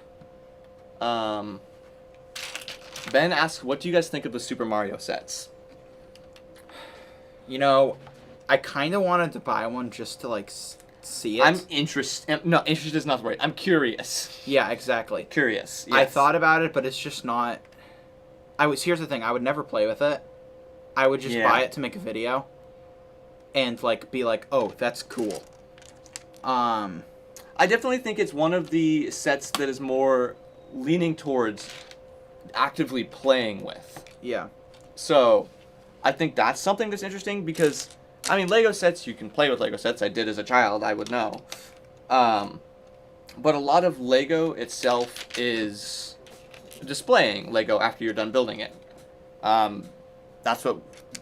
Ben asks, what do you guys think of the Super Mario sets? You know, I kind of wanted to buy one just to, like, see it. I'm interested. No, interested is not the word. I'm curious. Yeah, exactly. Curious. Yes. I thought about it, but it's just not... Here's the thing. I would never play with it. I would just buy it to make a video. And, like, be like, oh, that's cool. I definitely think it's one of the sets that is more leaning towards actively playing with. Yeah. So, I think that's something that's interesting because, I mean, Lego sets, you can play with Lego sets. I did as a child, I would know. But a lot of Lego itself is displaying Lego after you're done building it. That's what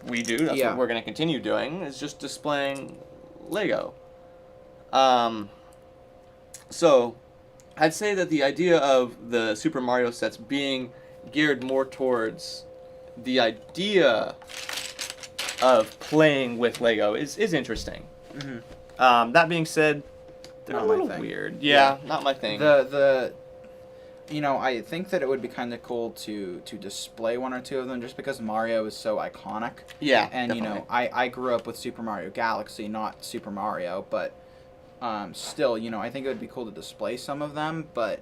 we do. That's what we're going to continue doing, is just displaying Lego. So, I'd say that the idea of the Super Mario sets being geared more towards the idea of playing with Lego is interesting. That being said, they're Not a my little thing. weird. Yeah, not my thing. You know, I think that it would be kind of cool to display one or two of them just because Mario is so iconic. Yeah, and definitely. you know, I grew up with Super Mario Galaxy, not Super Mario, but still, you know, I think it would be cool to display some of them, but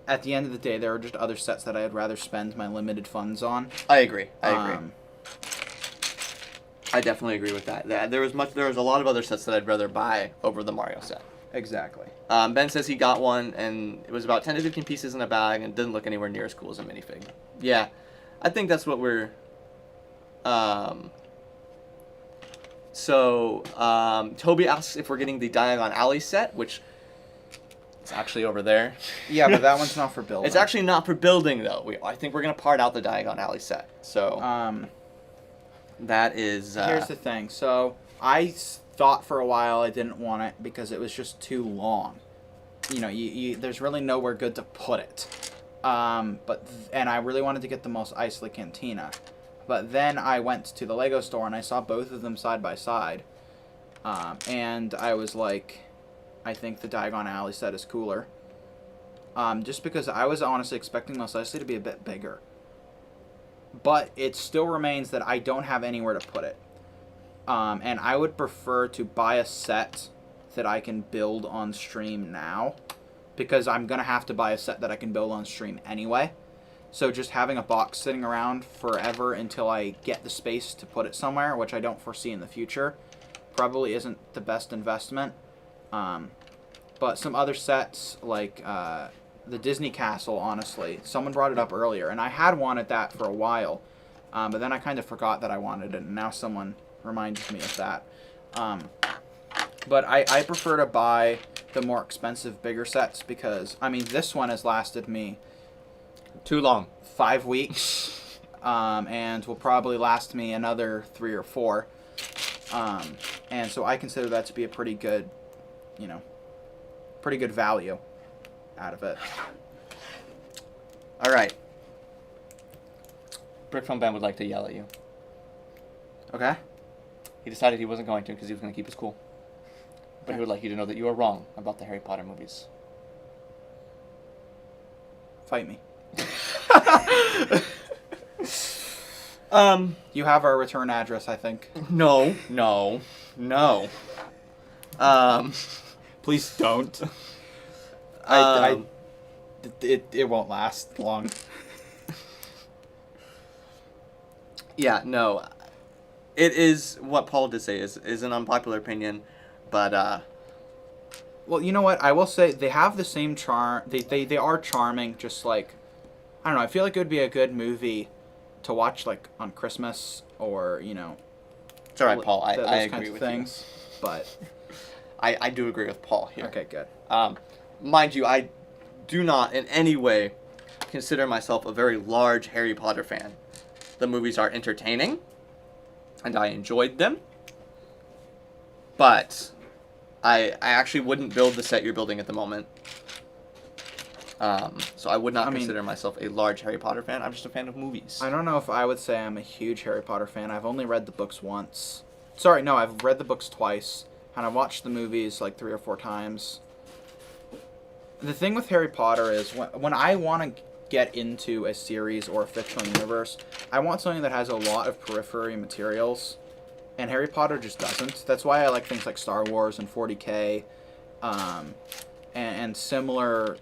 at the end of the day, there are just other sets that I'd rather spend my limited funds on. I agree. I definitely agree with that. There was a lot of other sets that I'd rather buy over the Mario set. Exactly. Ben says he got one, and it was about 10 to 15 pieces in a bag, and it didn't look anywhere near as cool as a minifig. Yeah, I think that's what we're... Toby asks if we're getting the Diagon Alley set, which is actually over there. Yeah, but that one's not for building. It's actually not for building, though. I think we're going to part out the Diagon Alley set. So, that is... Here's the thing. So, I thought for a while I didn't want it because it was just too long. You know, there's really nowhere good to put it. And I really wanted to get the Mos Eisley Cantina. But then I went to the Lego store and I saw both of them side by side. And I was like, I think the Diagon Alley set is cooler. Just because I was honestly expecting Mos Eisley to be a bit bigger. But it still remains that I don't have anywhere to put it. And I would prefer to buy a set that I can build on stream now, because I'm going to have to buy a set that I can build on stream anyway. So just having a box sitting around forever until I get the space to put it somewhere, which I don't foresee in the future, probably isn't the best investment. But some other sets, like the Disney Castle, honestly, someone brought it up earlier, and I had wanted that for a while, but then I kind of forgot that I wanted it, and now someone reminds me of that. But I prefer to buy the more expensive, bigger sets because, I mean, this one has lasted me Too long. 5 weeks, and will probably last me another 3 or 4. And so I consider that to be a pretty good, pretty good value out of it. All right. Brick Phone Ben would like to yell at you. Okay. He decided he wasn't going to because he was going to keep his cool. But he would like you to know that you are wrong about the Harry Potter movies. Fight me. You You have our return address, I think. no. Please don't. It won't last long. Yeah, no. It is what Paul did say is an unpopular opinion, but Well, you know what? I will say they have the same charm. They are charming. Just like, I don't know. I feel like it would be a good movie to watch like on Christmas or it's all right, Paul. I those agree kinds of with things. But I do agree with Paul here. okay, good. Mind you, I do not in any way consider myself a very large Harry Potter fan. The movies are entertaining, and I enjoyed them. But I actually wouldn't build the set you're building at the moment. So I would not consider myself a large Harry Potter fan. I'm just a fan of movies. I don't know if I would say I'm a huge Harry Potter fan. I've only read the books once. Sorry, no, I've read the books twice, and I've watched the movies like 3 or 4 times. The thing with Harry Potter is when I want to get into a series or a fictional universe, I want something that has a lot of periphery materials, and Harry Potter just doesn't. That's why I like things like Star Wars and 40K, and similar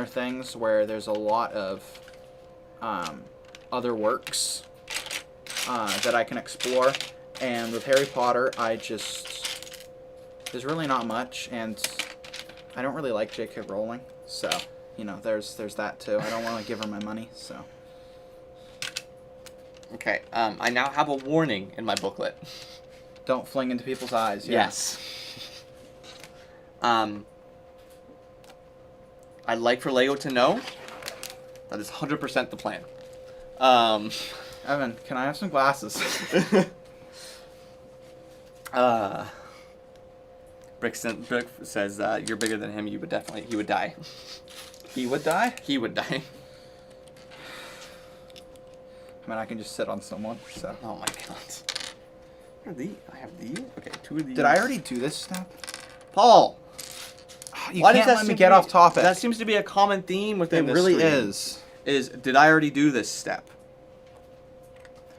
things where there's a lot of other works that I can explore. And with Harry Potter, there's really not much, and I don't really like J.K. Rowling, so there's that too. I don't want to give her my money, so. Okay, I now have a warning in my booklet. Don't fling into people's eyes. Yeah. Yes. I'd like for LEGO to know that is 100% the plan. Evan, can I have some glasses? Brick says you're bigger than him. He would die. He would die? He would die. I mean, I can just sit on someone, so. Oh my god. What are these? I have these? Okay, 2 of these. Did I already do this step? Paul! You can't let me get off topic. That seems to be a common theme within this It really stream. is. Did I already do this step?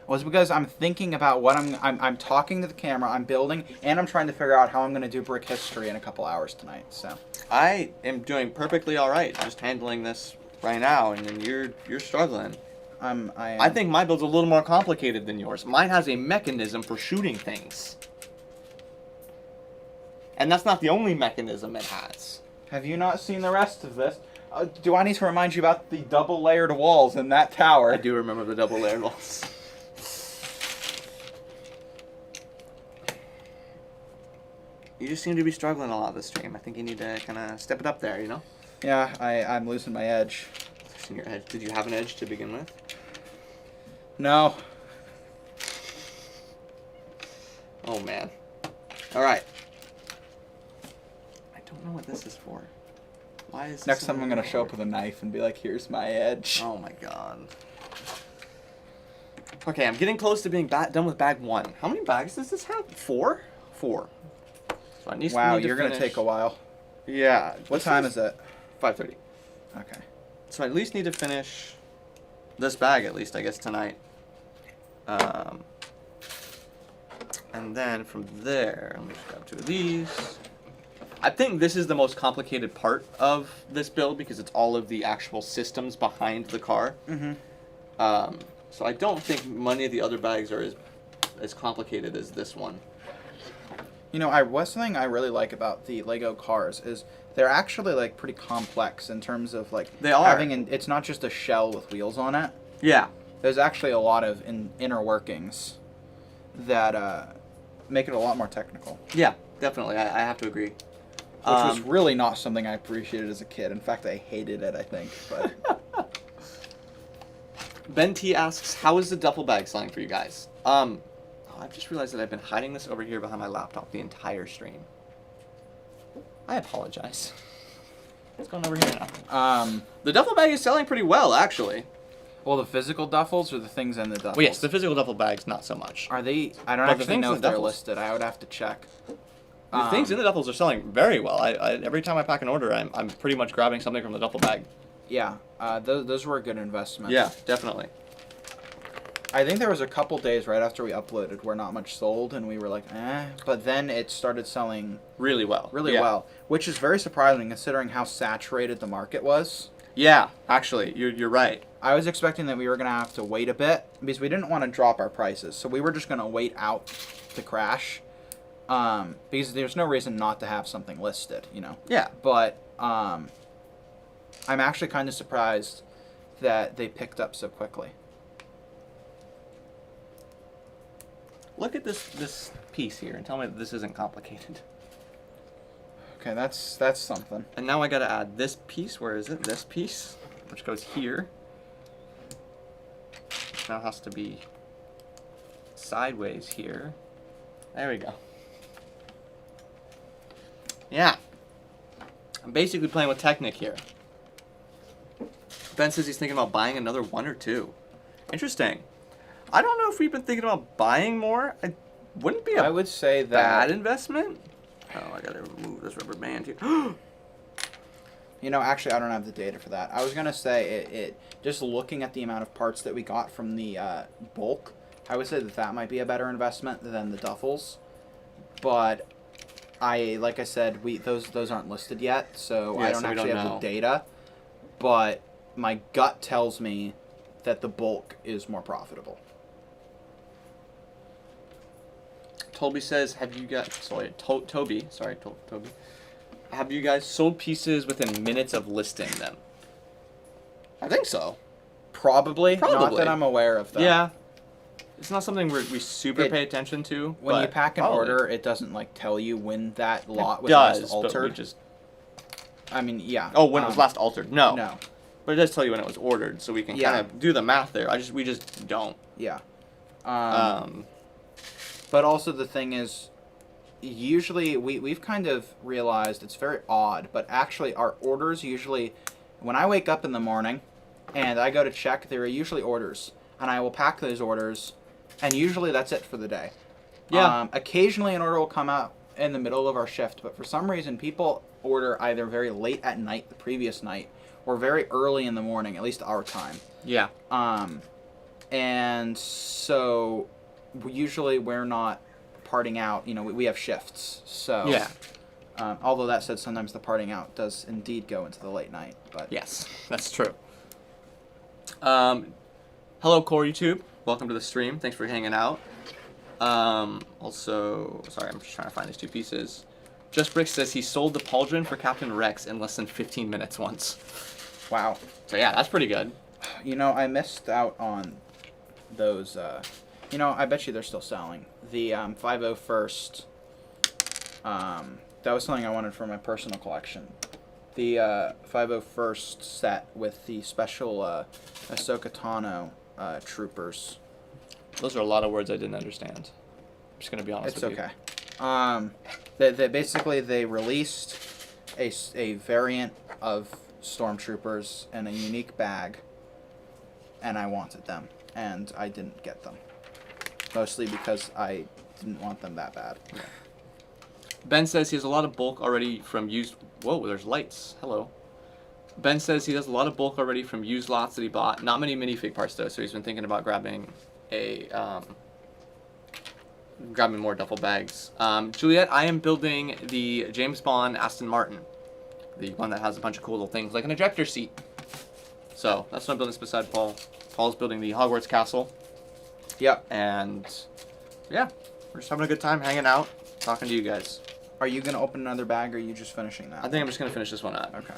Well, it's because I'm thinking about what I'm talking to the camera, I'm building, and I'm trying to figure out how I'm going to do brick history in a couple hours tonight, so. I am doing perfectly alright, just handling this right now, and then you're struggling. I think my build's a little more complicated than yours. Mine has a mechanism for shooting things. And that's not the only mechanism it has. Have you not seen the rest of this? Do I need to remind you about the double-layered walls in that tower? I do remember the double-layered walls. You just seem to be struggling a lot this stream. I think you need to kind of step it up there, Yeah, I'm losing my edge. Losing your edge. Did you have an edge to begin with? No. Oh, man. All right. I don't know what this is for. Why is this Next time I'm going to show up with a knife and be like, here's my edge. Oh, my God. Okay, I'm getting close to being done with bag 1. How many bags does this have? 4? 4. So wow, you're going to take a while. Yeah. What time is it? 5:30. Okay. So I at least need to finish this bag, at least, I guess, tonight. And then from there, let me just grab 2 of these. I think this is the most complicated part of this build because it's all of the actual systems behind the car. Mm-hmm. So I don't think many of the other bags are as complicated as this one. One thing I really like about the LEGO cars is they're actually like pretty complex in terms of like they are. It's not just a shell with wheels on it. Yeah. There's actually a lot of inner workings that make it a lot more technical. Yeah, definitely. I have to agree. Which was really not something I appreciated as a kid. In fact, I hated it, I think. But Ben T asks, how is the duffel bag selling for you guys? I've just realized that I've been hiding this over here behind my laptop the entire stream. I apologize. What's going over here now? The duffel bag is selling pretty well, actually. Well, the physical duffels or the things in the duffels? Well, yes, the physical duffel bags, not so much. Are they? I don't But the actually things know in if the they're duffels- listed. I would have to check. The things in the duffels are selling very well. I every time I pack an order, I'm pretty much grabbing something from the duffel bag. Yeah, those were a good investment. Yeah, definitely. I think there was a couple days right after we uploaded where not much sold, and we were like, eh. But then it started selling Really well. really Yeah. well, which is very surprising considering how saturated the market was. Yeah, actually, you're right. I was expecting that we were going to have to wait a bit because we didn't want to drop our prices. So we were just going to wait out the crash because there's no reason not to have something listed, you know. Yeah. But I'm actually kind of surprised that they picked up so quickly. Look at this piece here and tell me that this isn't complicated. Okay, that's something. And now I gotta add this piece. Where is it? This piece, which goes here. Which now has to be sideways here. There we go. Yeah. I'm basically playing with Technic here. Ben says he's thinking about buying another one or two. Interesting. I don't know if we've been thinking about buying more. It wouldn't be a I would say that bad investment. Oh, I gotta remove this rubber band here. You know, actually, I don't have the data for that. I was gonna say it just looking at the amount of parts that we got from the bulk, I would say that might be a better investment than the duffels. But like I said, those aren't listed yet, so Yeah, I don't so we actually don't have know. the data. But my gut tells me that the bulk is more profitable. Toby says, have you guys, Toby, have you guys sold pieces within minutes of listing them? I think so. Probably. Not Probably. that I'm aware of, though. Yeah. It's not something we super It- pay attention to. When you but pack an probably. order, it doesn't like tell you when that lot was does, last but we altered. just... I mean, yeah. Oh, when it was last altered. No. No. But it does tell you when it was ordered, so we can Yeah. kind of do the math there. We just don't. Yeah. But also the thing is, usually we've kind of realized it's very odd, but actually our orders usually, when I wake up in the morning and I go to check, there are usually orders. And I will pack those orders, and usually that's it for the day. Yeah. Occasionally an order will come out in the middle of our shift, but for some reason people order either very late at night, the previous night, or very early in the morning, at least our time. Yeah. And so usually we're not parting out, you know, we have shifts. So Yeah. Although that said, sometimes the parting out does indeed go into the late night. But Yes, that's true. Hello, Core YouTube. Welcome to the stream. Thanks for hanging out. Also, sorry, I'm just trying to find these two pieces. Just Brick says he sold the pauldron for Captain Rex in less than 15 minutes once. wow. So yeah, that's pretty good. You know, I missed out on those. You know, I bet you they're still selling. The 501st. That was something I wanted for my personal collection. The 501st set with the special Ahsoka Tano troopers. Those are a lot of words I didn't understand. I'm just gonna be honest It's with okay. They basically they released a variant of stormtroopers in a unique bag, and I wanted them, and I didn't get them. Mostly because I didn't want them that bad. you. Ben says he has a lot of bulk already from used... Whoa, there's lights. Hello. Ben says he has a lot of bulk already from used lots that he bought. Not many minifig parts though, so he's been thinking about grabbing grabbing more duffel bags. Juliet, I am building the James Bond Aston Martin. The one that has a bunch of cool little things, like an ejector seat. So, that's what I'm building beside Paul. Paul's building the Hogwarts Castle. Yep. And, yeah, we're just having a good time hanging out, talking to you guys. Are you gonna open another bag, or are you just finishing that? I think I'm just going to finish this one up. Okay.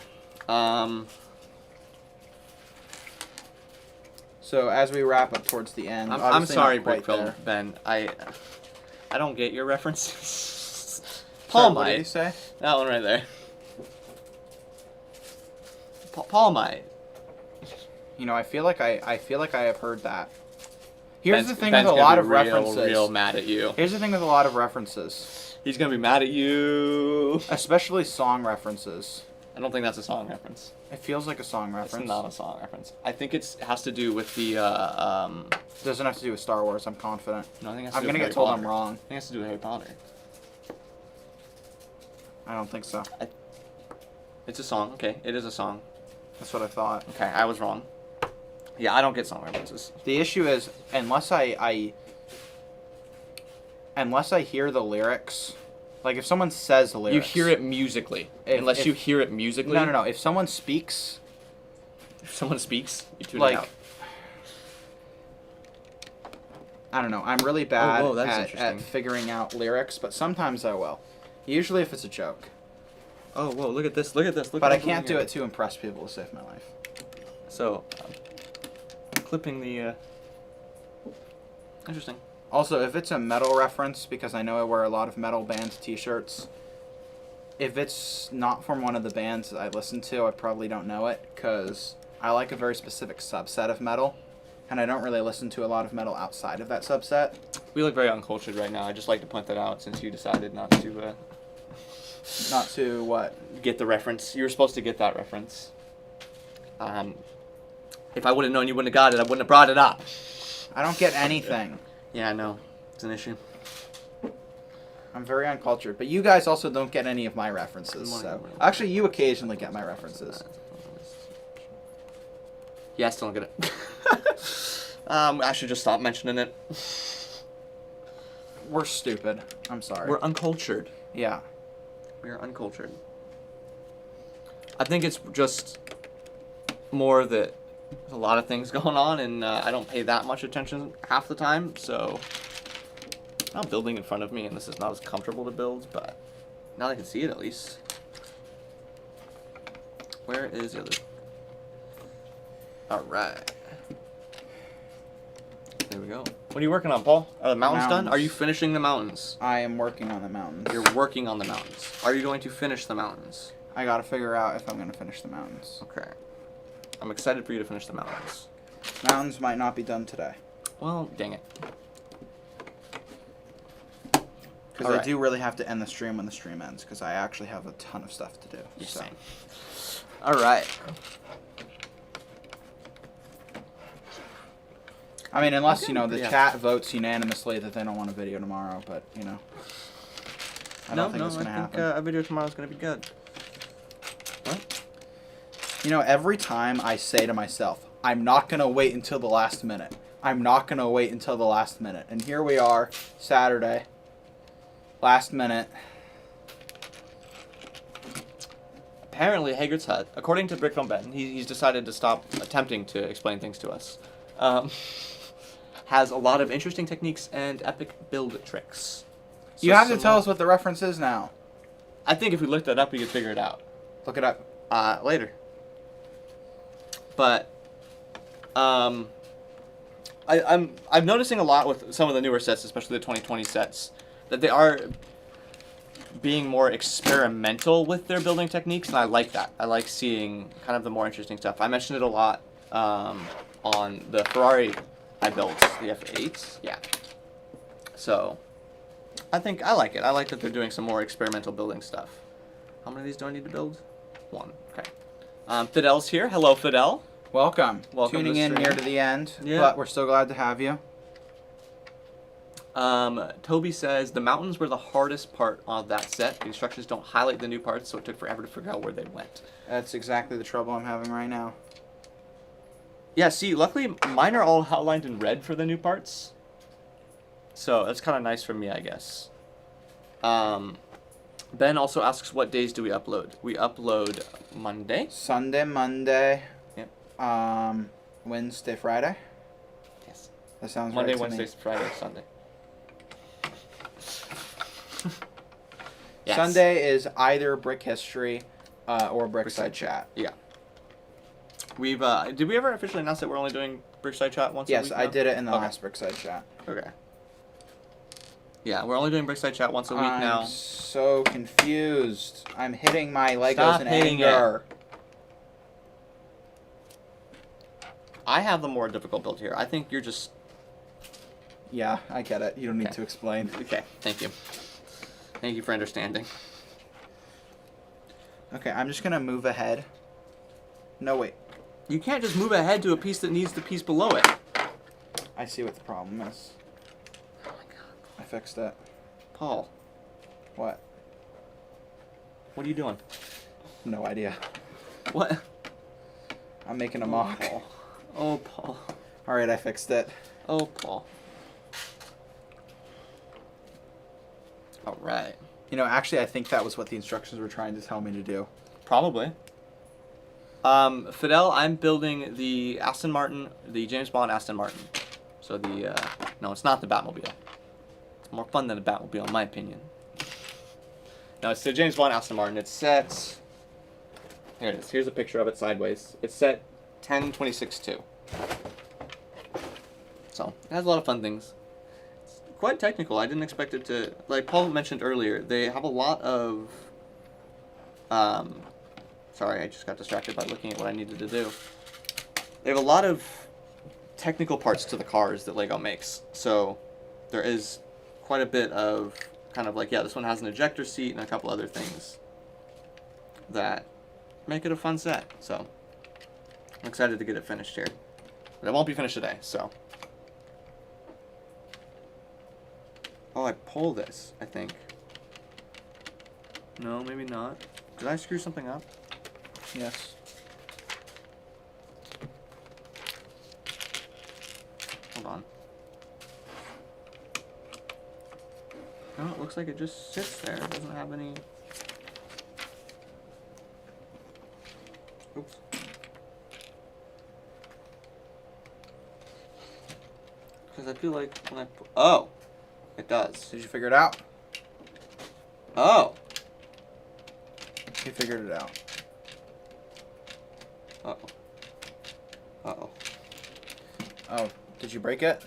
So as we wrap up towards the end, I'm obviously sorry, not quite Brickfilm, there. Ben. I don't get your references. Sorry, Paul what did he might. say? That one right there. Paul might. You know, I feel like I have heard that. Here's the thing Ben's with a gonna lot be of references. Real mad at you. Here's the thing with a lot of references, He's gonna be mad at you. especially song references. I don't think that's a song reference. It feels like a song reference. It's not a song reference. I think it has to do with the. Doesn't have to do with Star Wars. I'm confident. No, I think it has to I'm do gonna with get told Harry I'm Potter. wrong. I think it has to do with Harry Potter. I don't think so. It's a song. Okay, it is a song. That's what I thought. Okay, I was wrong. Yeah, I don't get song references. The issue is unless I hear the lyrics, like if someone says the lyrics, You hear it musically. Unless you hear it musically. No. If someone speaks, If someone speaks, you tune like it out. I don't know. I'm really bad whoa, that's at interesting. figuring out lyrics, but sometimes I will. Usually if it's a joke. Oh, whoa! Look at this! Look at this! Look But what I I'm doing can't do here. it to impress people to save my life. So, I'm clipping the. Interesting. Also, if it's a metal reference, because I know I wear a lot of metal band t-shirts, if it's not from one of the bands that I listen to, I probably don't know it, because I like a very specific subset of metal, and I don't really listen to a lot of metal outside of that subset. We look very uncultured right now. I just like to point that out since you decided not to Not to what? get the reference. You were supposed to get that reference. If I would have known you wouldn't have got it, I wouldn't have brought it up. I don't get anything. Yeah, I know. It's an issue. I'm very uncultured, but you guys also don't get any of my references, so... Actually, you occasionally get my references. Yeah, I still don't get it. I should just stop mentioning it. We're stupid. I'm sorry. We're uncultured. Yeah. We are uncultured. I think it's just more that there's a lot of things going on, and I don't pay that much attention half the time, so... I'm building in front of me, and this is not as comfortable to build, but now I can see it at least. Where is the other... Alright. There we go. What are you working on, Paul? Are the mountains done? Mountains. Are you finishing the mountains? I am working on the mountains. You're working on the mountains. Are you going to finish the mountains? I gotta figure out if I'm gonna finish the mountains. Okay. I'm excited for you to finish the mountains. Mountains might not be done today. Well, dang it. Because Alright. I do really have to end the stream when the stream ends, because I actually have a ton of stuff to do. Yeah, so. same. Alright. I mean, unless, Okay, you know, the yeah. chat votes unanimously that they don't want a video tomorrow, but, you know. I don't think that's going to happen. A video tomorrow is going to be good. What? You know, every time I say to myself, I'm not going to wait until the last minute. I'm not going to wait until the last minute. And here we are, Saturday. Last minute. Apparently, Hagrid's hut, according to BrickLink Ben, he's decided to stop attempting to explain things to us. Has a lot of interesting techniques and epic build tricks. So You have to tell us what the reference is now. I think if we looked that up, we could figure it out. Look it up. Later. But I'm noticing a lot with some of the newer sets, especially the 2020 sets, that they are being more experimental with their building techniques, and I like that. I like seeing kind of the more interesting stuff. I mentioned it a lot on the Ferrari I built, the F8s. Yeah. So I think I like it. I like that they're doing some more experimental building stuff. How many of these do I need to build? One. Okay. Fidel's here. Hello, Fidel. Welcome. Welcome Tuning to the in stream. near to the end, Yeah. but we're still glad to have you. Toby says the mountains were the hardest part of that set. The instructions don't highlight the new parts, so it took forever to figure out where they went. That's exactly the trouble I'm having right now. Yeah, see, luckily mine are all outlined in red for the new parts. So that's kind of nice for me, I guess. Ben also asks, what days do we upload? We upload Monday. Sunday, Monday. Yep. Wednesday, Friday. Yes. That sounds Monday, right to Wednesday, me. Friday, Sunday. Yes. Sunday is either Brick History or Brickside Chat. Yeah. We've did we ever officially announce that we're only doing Brickside Chat once a Yes, week? I now? did it in the Okay. last Brickside Chat. Okay. Yeah, we're only doing Brickside Chat once a week I'm now. so confused. I'm hitting my Legos Stop in hitting anger. I have the more difficult build here. I think you're just... Yeah, I get it. You don't need Okay. to explain. Okay, thank you. Thank you for understanding. Okay, I'm just gonna move ahead. No, wait. You can't just move ahead to a piece that needs the piece below it. I see what the problem is. Oh my god. I fixed it. Paul, What? what are you doing? No idea. What? I'm making a mock. Paul. Oh, Paul. Alright, I fixed it. Oh, Paul. Alright. You know, actually, I think that was what the instructions were trying to tell me to do. Probably. Fidel, I'm building the Aston Martin, the James Bond Aston Martin. So the, no, it's not the Batmobile. It's more fun than a Batmobile, in my opinion. No, it's the James Bond Aston Martin. It's set, here it is. Here's a picture of it sideways. It's set 10-26-2. So, it has a lot of fun things. It's quite technical. I didn't expect it to, like Paul mentioned earlier, they have a lot of, sorry, I just got distracted by looking at what I needed to do. They have a lot of technical parts to the cars that LEGO makes. So there is quite a bit of kind of like, yeah, this one has an ejector seat and a couple other things that make it a fun set. So I'm excited to get it finished here. But it won't be finished today, so. Oh, I pull this, I think. No, maybe not. Did I screw something up? Yes. Hold on. No, it looks like it just sits there. It doesn't have any... Oops. Because I feel like when I... Oh! It does. Did you figure it out? Oh! You figured it out. Uh-oh. Uh-oh. Oh, did you break it?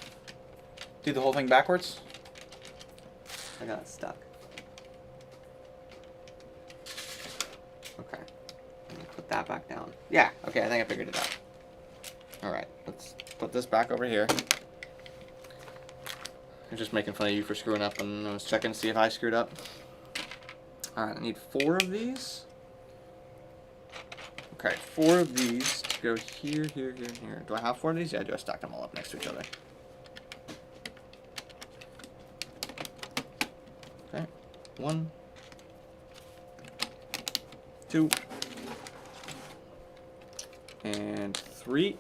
Do the whole thing backwards? I got it stuck. Okay. Let me put that back down. Yeah, okay, I think I figured it out. Alright, let's put this back over here. I'm just making fun of you for screwing up, and I was checking to see if I screwed up. Alright, I need 4 of these. Okay, 4 of these to go here, here, here, and here. Do I have 4 of these? Yeah, I do. I stacked them all up next to each other. Okay, 1, 2, and 3.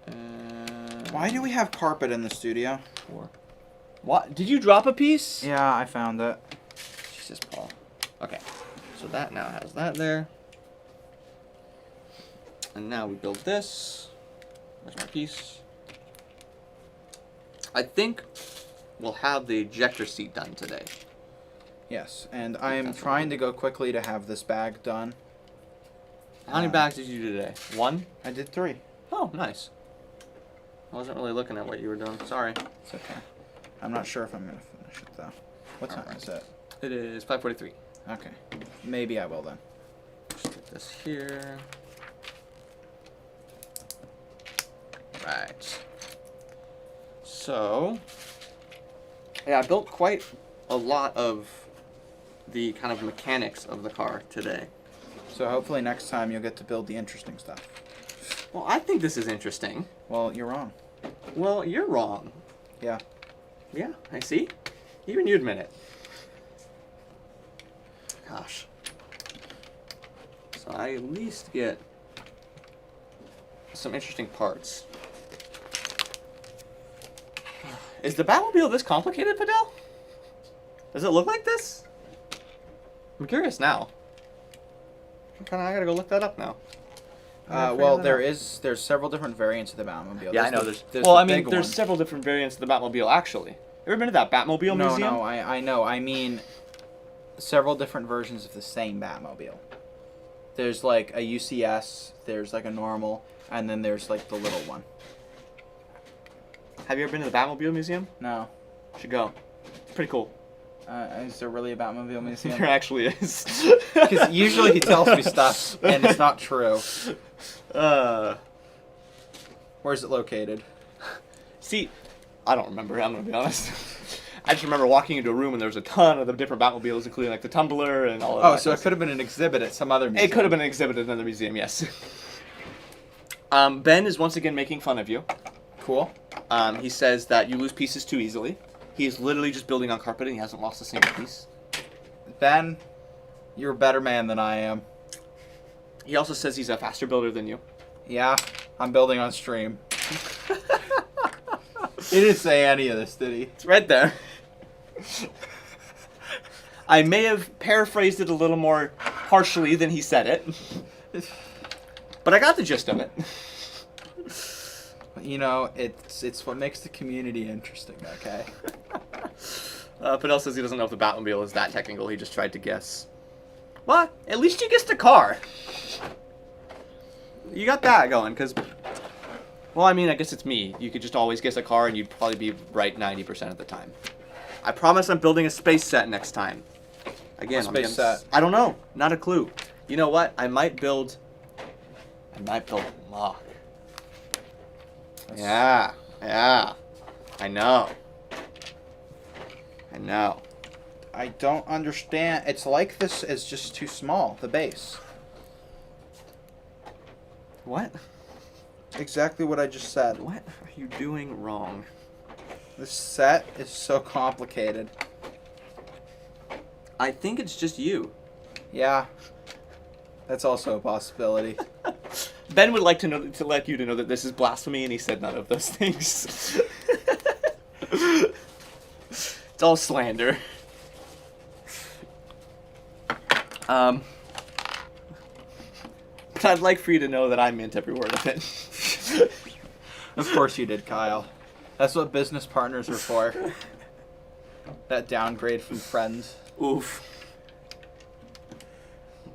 And Why do we have carpet in the studio? 4. What? Did you drop a piece? Yeah, I found it. Jesus, Paul. Okay, so that now has that there. And now we build this. There's my piece. I think we'll have the ejector seat done today. Yes, and I am trying to go quickly to have this bag done. How many bags did you do today? 1? I did 3. Oh, nice. I wasn't really looking at what you were doing. Sorry. It's okay. I'm not sure if I'm going to finish it, though. What time is it? It is 5:43. Okay. Maybe I will, then. Just put this here. Right. So, yeah, I built quite a lot of the kind of mechanics of the car today. So hopefully next time you'll get to build the interesting stuff. Well, I think this is interesting. Well, you're wrong. Well, you're wrong. Yeah. Yeah, I see. Even you admit it. Gosh. So I at least get some interesting parts. Is the Batmobile this complicated, Fidel? Does it look like this? I'm curious now. I gotta go look that up now. Well, there's several different variants of the Batmobile. Yeah, I know. There's Well, the I mean, big there's one. several different variants of the Batmobile, actually. Ever been to that Batmobile museum? No, I know. I mean, several different versions of the same Batmobile. There's like a UCS, there's like a normal, and then there's like the little one. Have you ever been to the Batmobile museum? No. You should go. It's pretty cool. Is there really a Batmobile museum? There actually is. Because usually he tells me stuff, and it's not true. Where's it located? See, I don't remember. I'm gonna be honest. I just remember walking into a room and there was a ton of the different Batmobiles, including like the Tumbler and all of that. Oh, so it could have been an exhibit at some other museum. It could have been an exhibit at another museum, yes. Ben is once again making fun of you. Cool. He says that you lose pieces too easily. He is literally just building on carpet and he hasn't lost a single piece. Ben, you're a better man than I am. He also says he's a faster builder than you. Yeah, I'm building on stream. He didn't say any of this, did he? It's right there. I may have paraphrased it a little more harshly than he said it. But I got the gist of it. You know, it's what makes the community interesting, okay? Fidel says he doesn't know if the Batmobile is that technical. He just tried to guess. What? At least you guessed a car. You got that going, because... Well, I mean, I guess it's me. You could just always guess a car, and you'd probably be right 90% of the time. I promise I'm building a space set next time. Again, What space set? I don't know. Not a clue. You know what? I might build Mach. Yeah. I know. I don't understand. It's like this is just too small, the base. What? Exactly what I just said. What are you doing wrong? This set is so complicated. I think it's just you. Yeah. That's also a possibility. Ben would like to let you to know that this is blasphemy, and he said none of those things. It's all slander. But I'd like for you to know that I meant every word of it. Of course you did, Kyle. That's what business partners are for. That downgrade from friends. Oof.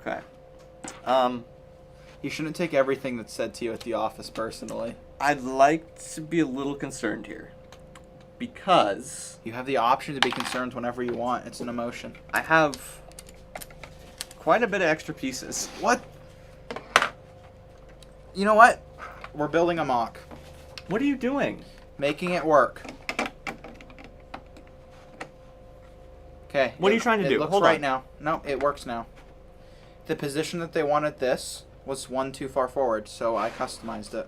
Okay. You shouldn't take everything that's said to you at the office personally. I'd like to be a little concerned here. Because You have the option to be concerned whenever you want. It's an emotion. I have quite a bit of extra pieces. What? You know what? We're building a mock. What are you doing? Making it work. Okay. What are you trying to do? It looks Hold right on. now. No, it works now. The position that they wanted this was one too far forward, so I customized it.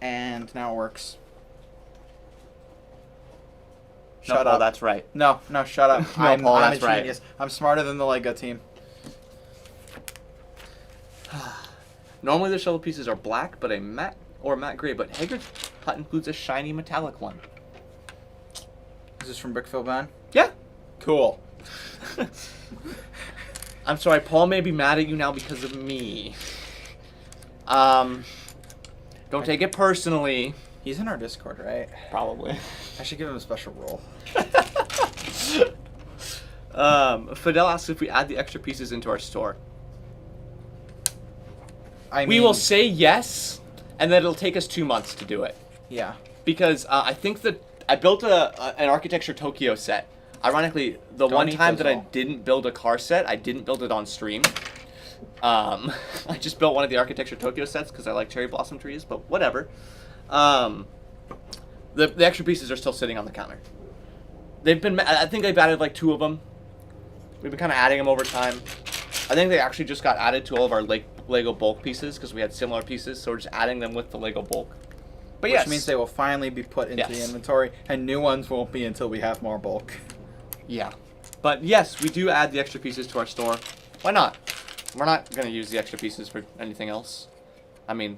And now it works. Shut No, up. that's right. No, shut up. No, I'm Paul, a that's right. genius. I'm smarter than the LEGO team. Normally the shovel pieces are black, but matte gray. But Hagrid's hut includes a shiny metallic one. Is this from Brickfield Van? Yeah. Cool. I'm sorry, Paul may be mad at you now because of me. Don't take it personally. He's in our Discord, right? Probably. I should give him a special role. Fidel asks if we add the extra pieces into our store. We will say yes, and then it'll take us 2 months to do it. Yeah. Because I think that I built an Architecture Tokyo set. Ironically, the Don't one eat time those that I all. didn't build a car set, I didn't build it on stream. I just built one of the Architecture Tokyo sets because I like cherry blossom trees, but whatever. The extra pieces are still sitting on the counter. I think I've added like 2 of them. We've been kind of adding them over time. I think they actually just got added to all of our Lego bulk pieces because we had similar pieces, so we're just adding them with the Lego bulk. But Which means they will finally be put into the Yes. inventory, and new ones won't be until we have more bulk. Yeah. But yes, we do add the extra pieces to our store. Why not? We're not going to use the extra pieces for anything else. I mean,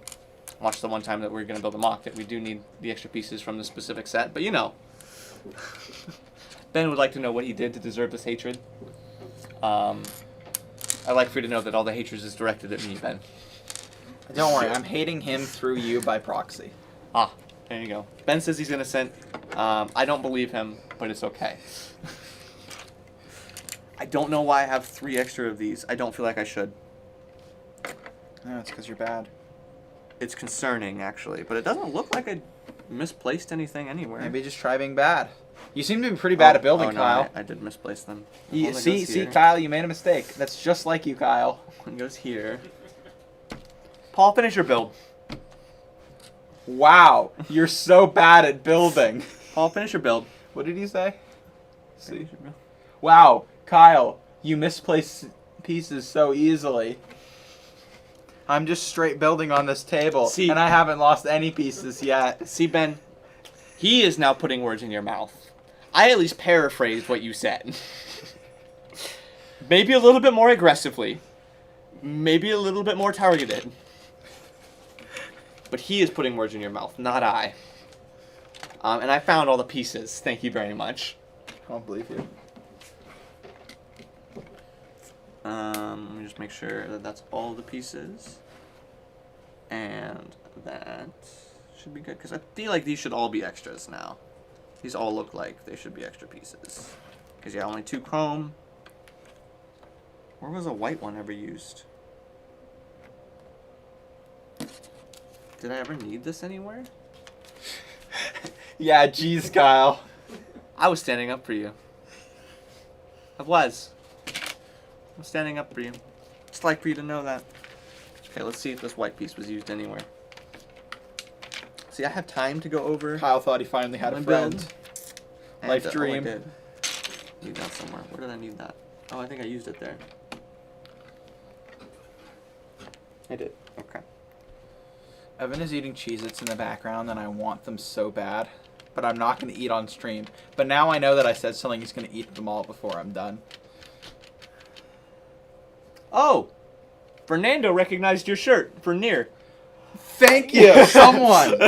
watch the one time that we're going to build a mock that we do need the extra pieces from the specific set, but you know. Ben would like to know what he did to deserve this hatred. I'd like for you to know that all the hatred is directed at me, Ben. Don't worry, I'm hating him through you by proxy. Ah, there you go. Ben says he's innocent. I don't believe him, but it's okay. I don't know why I have 3 extra of these. I don't feel like I should. No, it's because you're bad. It's concerning, actually, but it doesn't look like I misplaced anything anywhere. Maybe just try being bad. You seem to be pretty bad at building, no, Kyle. I did misplace them. You, One that see, goes here. Kyle, you made a mistake. That's just like you, Kyle. One goes here. Paul, finish your build. Wow, you're so bad at building. Paul, finish your build. What did he say? Finish your build. Wow, Kyle, you misplace pieces so easily. I'm just straight building on this table, See- and I haven't lost any pieces yet. See, Ben, he is now putting words in your mouth. I at least paraphrased what you said. Maybe a little bit more aggressively. Maybe a little bit more targeted. But he is putting words in your mouth, not I. And I found all the pieces. Thank you very much. I don't believe you. Let me just make sure that that's all the pieces. And that should be good. Because I feel like these should all be extras now. These all look like they should be extra pieces. Because, yeah, only 2 chrome. Where was a white one ever used? Did I ever need this anywhere? Yeah, geez, Kyle. I was standing up for you. I was. I'm standing up for you. Just like for you to know that. Okay, let's see if this white piece was used anywhere. See, I have time to go over. Kyle thought he finally had a my friend. build. Life And, dream. I did. Need that somewhere. Where did I need that? Oh, I think I used it there. I did. Okay. Evan is eating Cheez-Its in the background, and I want them so bad. But I'm not going to eat on stream. But now I know that I said something, he's going to eat them all before I'm done. Oh! Fernando recognized your shirt for near. Thank you, someone!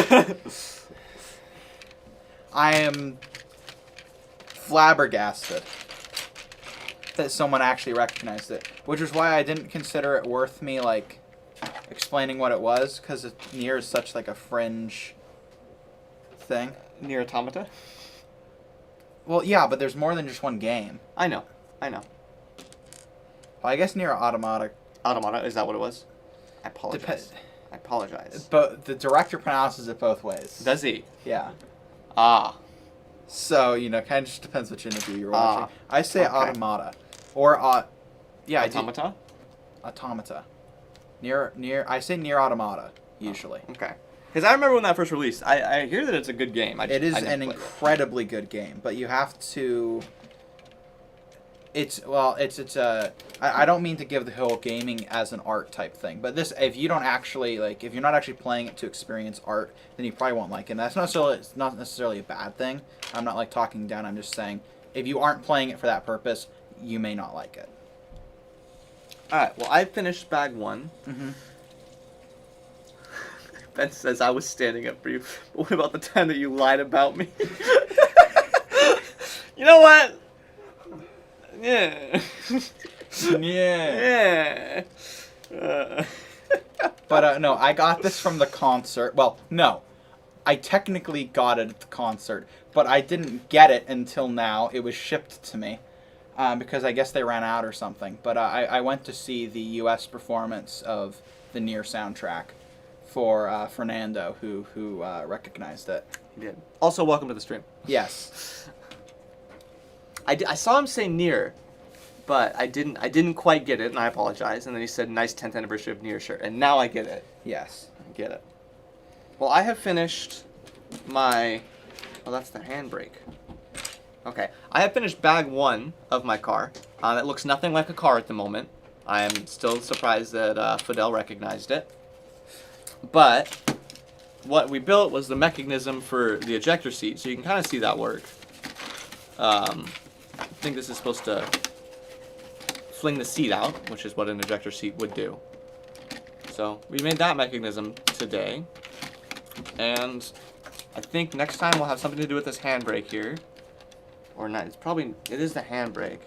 I am flabbergasted that someone actually recognized it. Which is why I didn't consider it worth me, like, explaining what it was. Because Nier is such, like, a fringe thing. Near Automata? Well, yeah, but there's more than just one game. I know. I know. Well, I guess Nier Automata. Automata, is that what it was? I apologize. I apologize. But the director pronounces it both ways. Does he? Yeah. Ah. So, you know, kind of just depends which interview you're Ah, watching. I say okay. Automata. Or, yeah, Automata? Automata. I say Nier Automata, usually. Oh, okay. Because I remember when that first released. I hear that it's a good game. It is I didn't an play it. incredibly good game, but you have to... I don't mean to give the whole gaming as an art type thing, but this, if you don't actually, like, if you're not actually playing it to experience art, then you probably won't like it. And that's it's not necessarily a bad thing. I'm not, like, talking down. I'm just saying, if you aren't playing it for that purpose, you may not like it. Alright, well, I finished bag 1. Mm-hmm. Ben says I was standing up for you. But what about the time that you lied about me? You know what? Yeah. Yeah. Yeah. But, no, I got this from the concert. Well, no. I technically got it at the concert, but I didn't get it until now. It was shipped to me. Because I guess they ran out or something. But I went to see the U.S. performance of the Nier soundtrack for Fernando, who recognized it. He did. Also, welcome to the stream. Yes. I saw him say Nier, but I didn't quite get it, and I apologize. And then he said, "Nice 10th anniversary of Nier shirt," and now I get it. Yes. I get it. Well, I have finished my. Oh, that's the handbrake. Okay, I have finished bag 1 of my car. It looks nothing like a car at the moment. I am still surprised that Fidel recognized it. But what we built was the mechanism for the ejector seat, so you can kind of see that work. I think this is supposed to fling the seat out, which is what an ejector seat would do. So we made that mechanism today. And I think next time we'll have something to do with this handbrake here. Or not, it is the handbrake.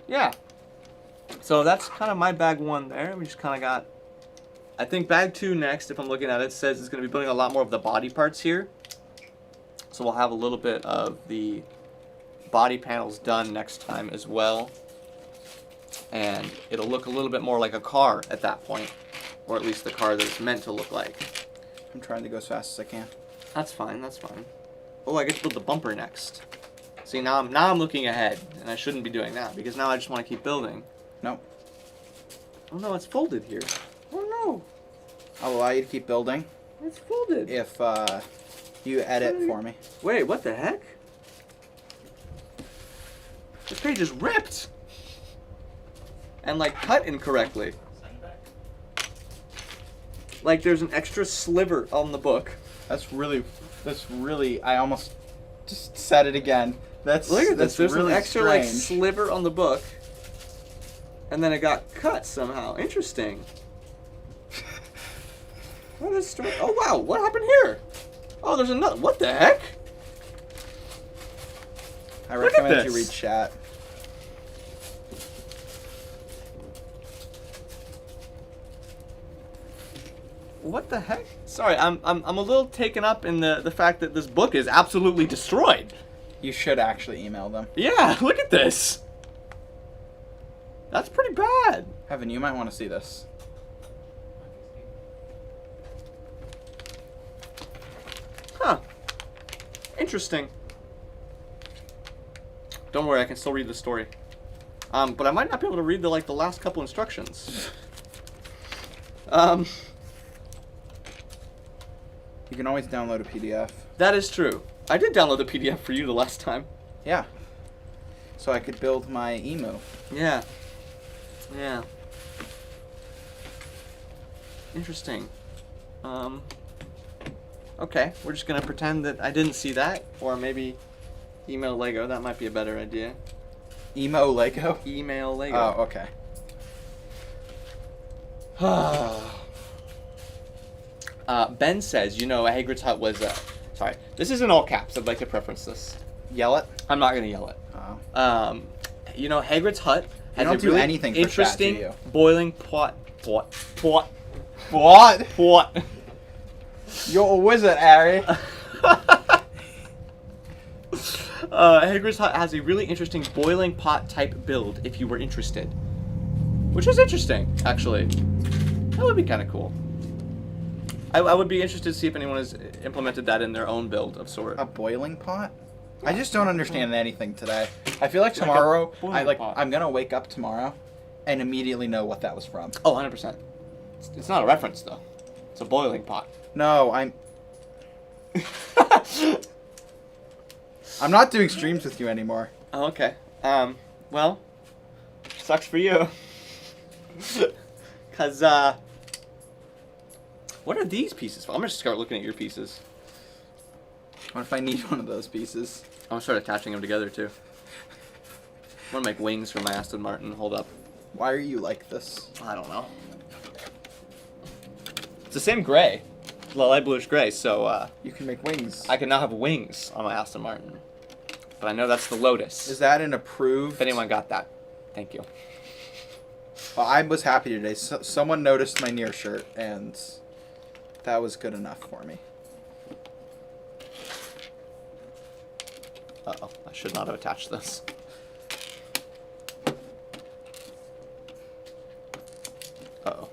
Yeah. So that's kind of my bag 1 there. We just kind of got, I think bag 2 next, if I'm looking at it, says it's going to be building a lot more of the body parts here. So we'll have a little bit of the body panels done next time as well. And it'll look a little bit more like a car at that point. Or at least the car that it's meant to look like. I'm trying to go as fast as I can. That's fine, that's fine. Oh, I get to build the bumper next. See, now I'm looking ahead, and I shouldn't be doing that, because now I just want to keep building. Nope. Oh no, it's folded here. I'll allow you to keep building It's folded. if you edit for me. Wait, what the heck? This page is ripped. And like cut incorrectly. Send it back. Like there's an extra sliver on the book. That's really, I almost just said it again. Look Look at this. There's really an extra like strange. sliver on the book. And then it got cut somehow. Interesting. What is strange? Oh wow, what happened here? Oh, there's another. What the heck? I Look at recommend you this. read chat. What the heck? Sorry, I'm a little taken up in the fact that this book is absolutely destroyed. You should actually email them. Yeah, look at this. That's pretty bad. Heaven, you might want to see this. Huh. Interesting. Don't worry, I can still read the story. But I might not be able to read the last couple instructions. You can always download a PDF. That is true. I did download the PDF for you the last time. Yeah. So I could build my emu. Yeah. Yeah. Interesting. Okay, we're just gonna pretend that I didn't see that, or maybe email Lego. That might be a better idea. Emo Lego? Email Lego. Oh, okay. Ben says, you know, Hagrid's hut was, sorry, this is in all caps. I'd like to preference this. Yell it? I'm not gonna yell it. Oh. You know, Hagrid's hut has don't a do really anything for chat, interesting do you? boiling pot. What? What? You're a wizard, Harry. Hagrid's hut has a really interesting boiling pot type build. If you were interested, which is interesting, actually, that would be kind of cool. I would be interested to see if anyone has implemented that in their own build of sort. A boiling pot? I just don't understand anything today. I feel like tomorrow, boiling pot. I'm gonna wake up tomorrow and immediately know what that was from. Oh, 100%. It's not a reference though. It's a boiling pot. No, I'm not doing streams with you anymore. Oh, okay. Well, sucks for you. Cause what are these pieces for? I'm gonna start looking at your pieces. What if I need one of those pieces? I'm gonna start attaching them together too. I'm gonna make wings for my Aston Martin. Hold up. Why are you like this? I don't know. It's the same gray, the light bluish gray. So You can make wings. I can now have wings on my Aston Martin. But I know that's the Lotus. Is that an approved? If anyone got that, thank you. Well, I was happy today. Someone noticed my near shirt, and that was good enough for me. Uh-oh, I should not have attached this. Uh-oh.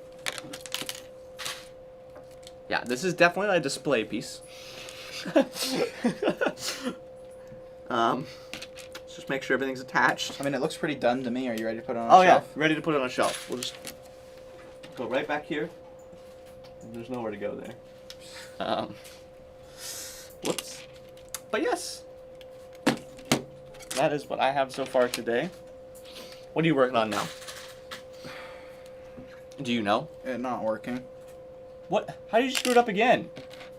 Yeah, this is definitely a display piece. Let's just make sure everything's attached. I mean, it looks pretty done to me. Are you ready to put it on a Oh yeah, shelf? ready to put it on a shelf. We'll just go right back here. There's nowhere to go there. Whoops. But yes, that is what I have so far today. What are you working on now? Do you know? It not working. What? How did you screw it up again?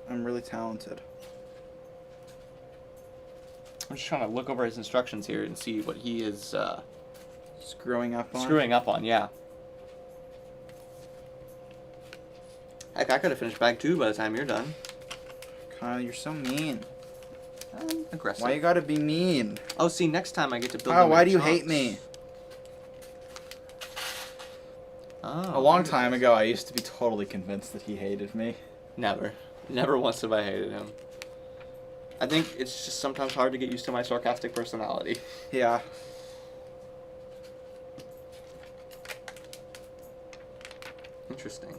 I'm really talented. I'm just trying to look over his instructions here and see what he is Screwing up on? screwing up on. Yeah. Heck, I could have finished bag 2 by the time you're done. Kyle, you're so mean. I'm aggressive. Why you gotta be mean? Oh, see, next time I get to build. Kyle, them why in do you chunks. hate me? Oh, A long time ago, I used to be totally convinced that he hated me. Never. Never once have I hated him. I think it's just sometimes hard to get used to my sarcastic personality. Yeah. Interesting.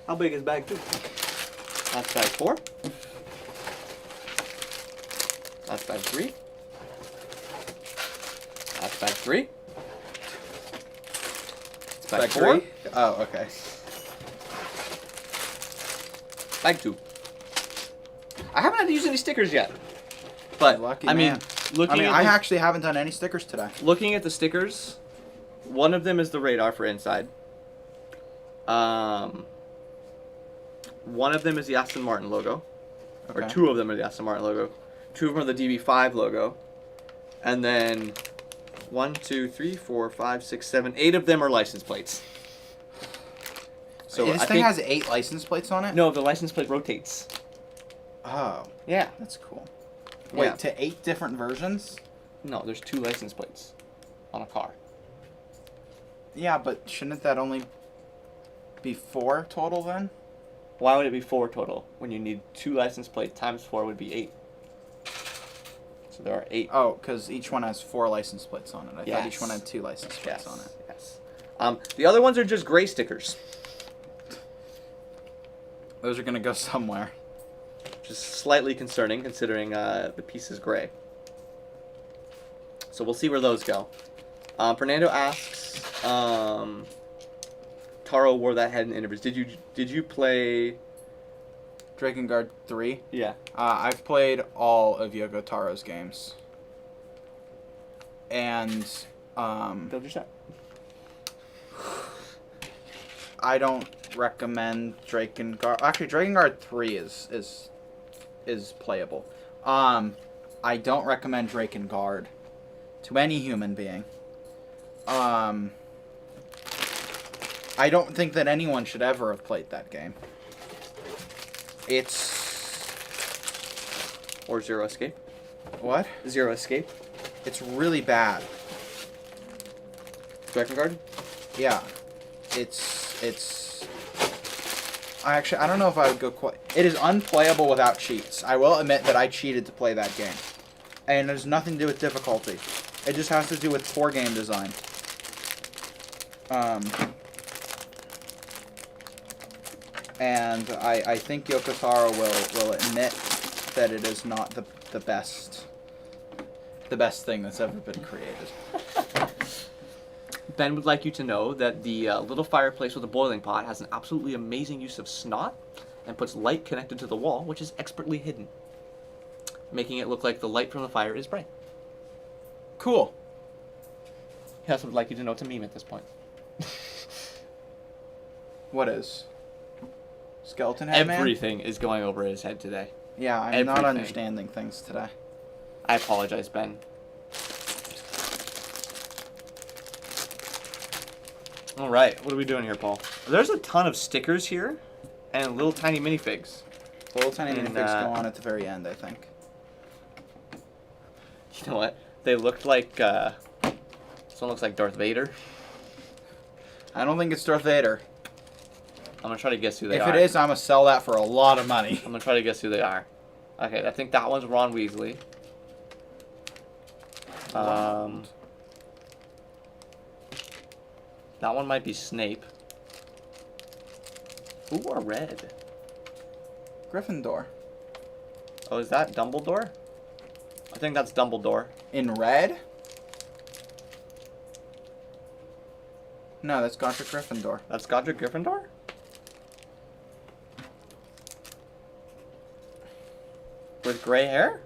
How big is bag 2? That's bag 4. That's bag 3. That's bag 3. It's bag 4. 3? Oh, okay. Like to. I haven't had to use any stickers yet. But, Lucky I mean, man. looking at I the- actually haven't done any stickers today. looking at the stickers, one of them is the radar for inside. One of them is the Aston Martin logo. Or Okay. two of them are the Aston Martin logo. Two of them are the DB5 logo. And then 1, 2, 3, 4, 5, 6, 7, 8 of them are license plates. So this I thing think, has 8 license plates on it? no, the license plate rotates. Oh, Yeah. that's cool. Wait, Yeah. to 8 different versions? No, there's 2 license plates on a car. Yeah, but shouldn't that only be 4 total then? Why would it be 4 total when you need 2 license plates times 4 would be 8? So there are 8. Oh, because each one has 4 license plates on it. I thought Yes. each one had 2 license plates on it. Yes. The other ones are just gray stickers. Those are going to go somewhere. Just slightly concerning considering the piece is gray. So we'll see where those go. Fernando asks, Taro wore that head in interviews. Did you play? Drakengard 3. Yeah. I've played all of Yoko Taro's games. And Build your set. I don't recommend Drakengard. Actually, Drakengard 3 is playable. I don't recommend Drakengard to any human being. I don't think that anyone should ever have played that game. It's Or Zero Escape. what? Zero Escape. It's really bad. Drakengard. Yeah, I don't know if I would go quite. It is unplayable without cheats. I will admit that I cheated to play that game, and it has nothing to do with difficulty. It just has to do with poor game design. And I think Yoko Taro will admit that it is not the best thing that's ever been created. Ben would like you to know that the little fireplace with a boiling pot has an absolutely amazing use of snot and puts light connected to the wall, which is expertly hidden, making it look like the light from the fire is bright. Cool. He also would like you to know it's a meme at this point. What is? Skeleton Head Man? Everything is going over his head today. Yeah, I'm not Everything. understanding things today. I apologize, Ben. All right, what are we doing here, Paul? There's a ton of stickers here and little tiny minifigs. The little tiny And, minifigs go on at the very end, I think. You know what? They looked like, this one looks like Darth Vader. I don't think it's Darth Vader. I'm gonna try to guess who they If are. it is, I'm gonna sell that for a lot of money. I'm gonna try to guess who they are. Okay, I think that one's Ron Weasley. That one might be Snape. Who wore red? Gryffindor. Oh, is that Dumbledore? I think that's Dumbledore. In red? No, that's Godric Gryffindor. That's Godric Gryffindor? With gray hair?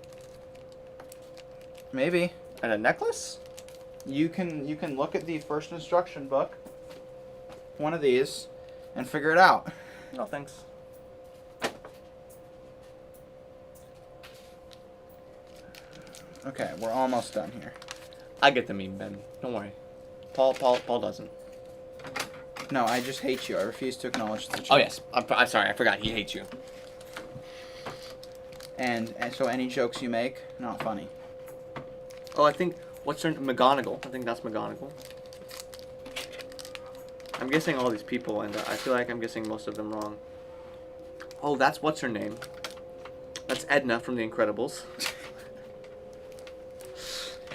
Maybe. And a necklace? You can look at the first instruction book, one of these, and figure it out. No, thanks. Okay, we're almost done here. I get the meme, Ben. Don't worry. Paul doesn't. No, I just hate you. I refuse to acknowledge the joke. Oh, yes. I'm sorry. I forgot. He hates you. And so any jokes you make, not funny. Oh, I think... What's her... McGonagall. I think that's McGonagall. I'm guessing all these people, and I feel like I'm guessing most of them wrong. Oh, that's... What's her name? That's Edna from The Incredibles.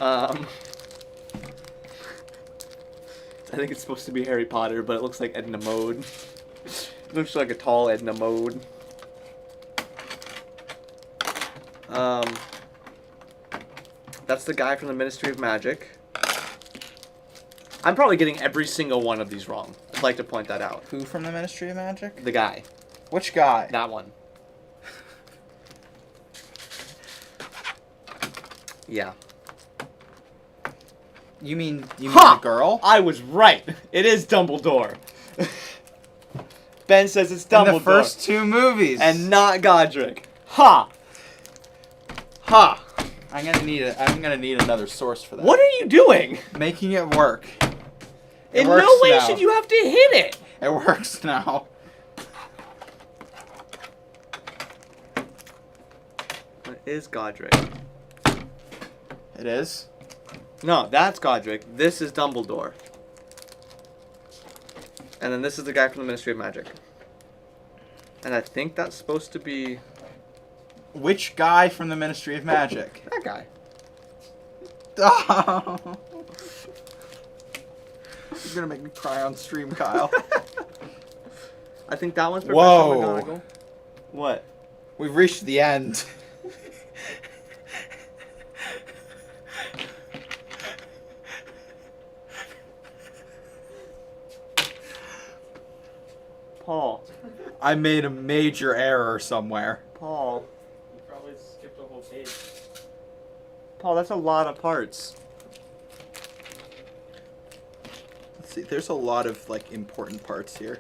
I think it's supposed to be Harry Potter, but it looks like Edna Mode. It looks like a tall Edna Mode. That's the guy from the Ministry of Magic. I'm probably getting every single one of these wrong. I'd like to point that out. Who from the Ministry of Magic? The guy. Which guy? That one. Yeah. You mean Ha! the girl? I was right. It is Dumbledore. Ben says it's Dumbledore. In the first 2 movies. And not Godric. Ha! Ha! I'm gonna need another source for that. What are you doing? Making it work. It In works no way now. should you have to hit it. It works now. It is Godric. It is? No, that's Godric. This is Dumbledore. And then this is the guy from the Ministry of Magic. And I think that's supposed to be Which guy from the Ministry of Magic? that guy. Oh. You're gonna make me cry on stream, Kyle. I think that one's Professor Whoa. McGonagall. What? We've reached the end. Paul. I made a major error somewhere. Paul. You probably skipped a whole page. Paul, that's a lot of parts. Let's see, there's a lot of important parts here.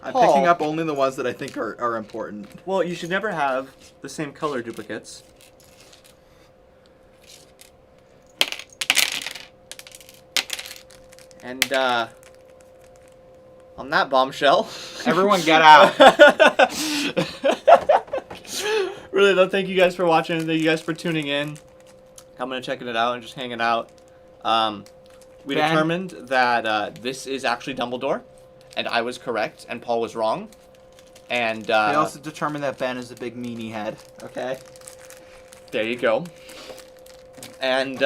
I'm Paul. picking up only the ones that I think are important. Well, you should never have the same color duplicates. And, on that bombshell. Everyone get out. Really though, thank you guys for watching. Thank you guys for tuning in. Coming and checking it out and just hanging out. We Ben? determined that this is actually Dumbledore, and I was correct, and Paul was wrong. And We also determined that Ben is a big meanie head. Okay. there you go. And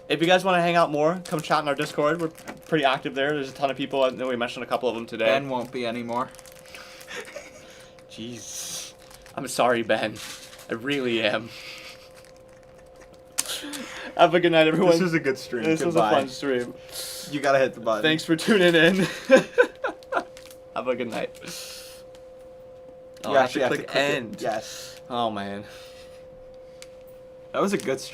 if you guys want to hang out more, come chat in our Discord. We're pretty active there. There's a ton of people. I know we mentioned a couple of them today. Ben won't be anymore. Jeez. I'm sorry, Ben. I really am. Have a good night, everyone. This was a good stream. This was a fun stream. You gotta hit the button. Thanks for tuning in. Have a good night. Oh, You I actually have have to to click click it. end. Yes. Oh, man. That was a good stream.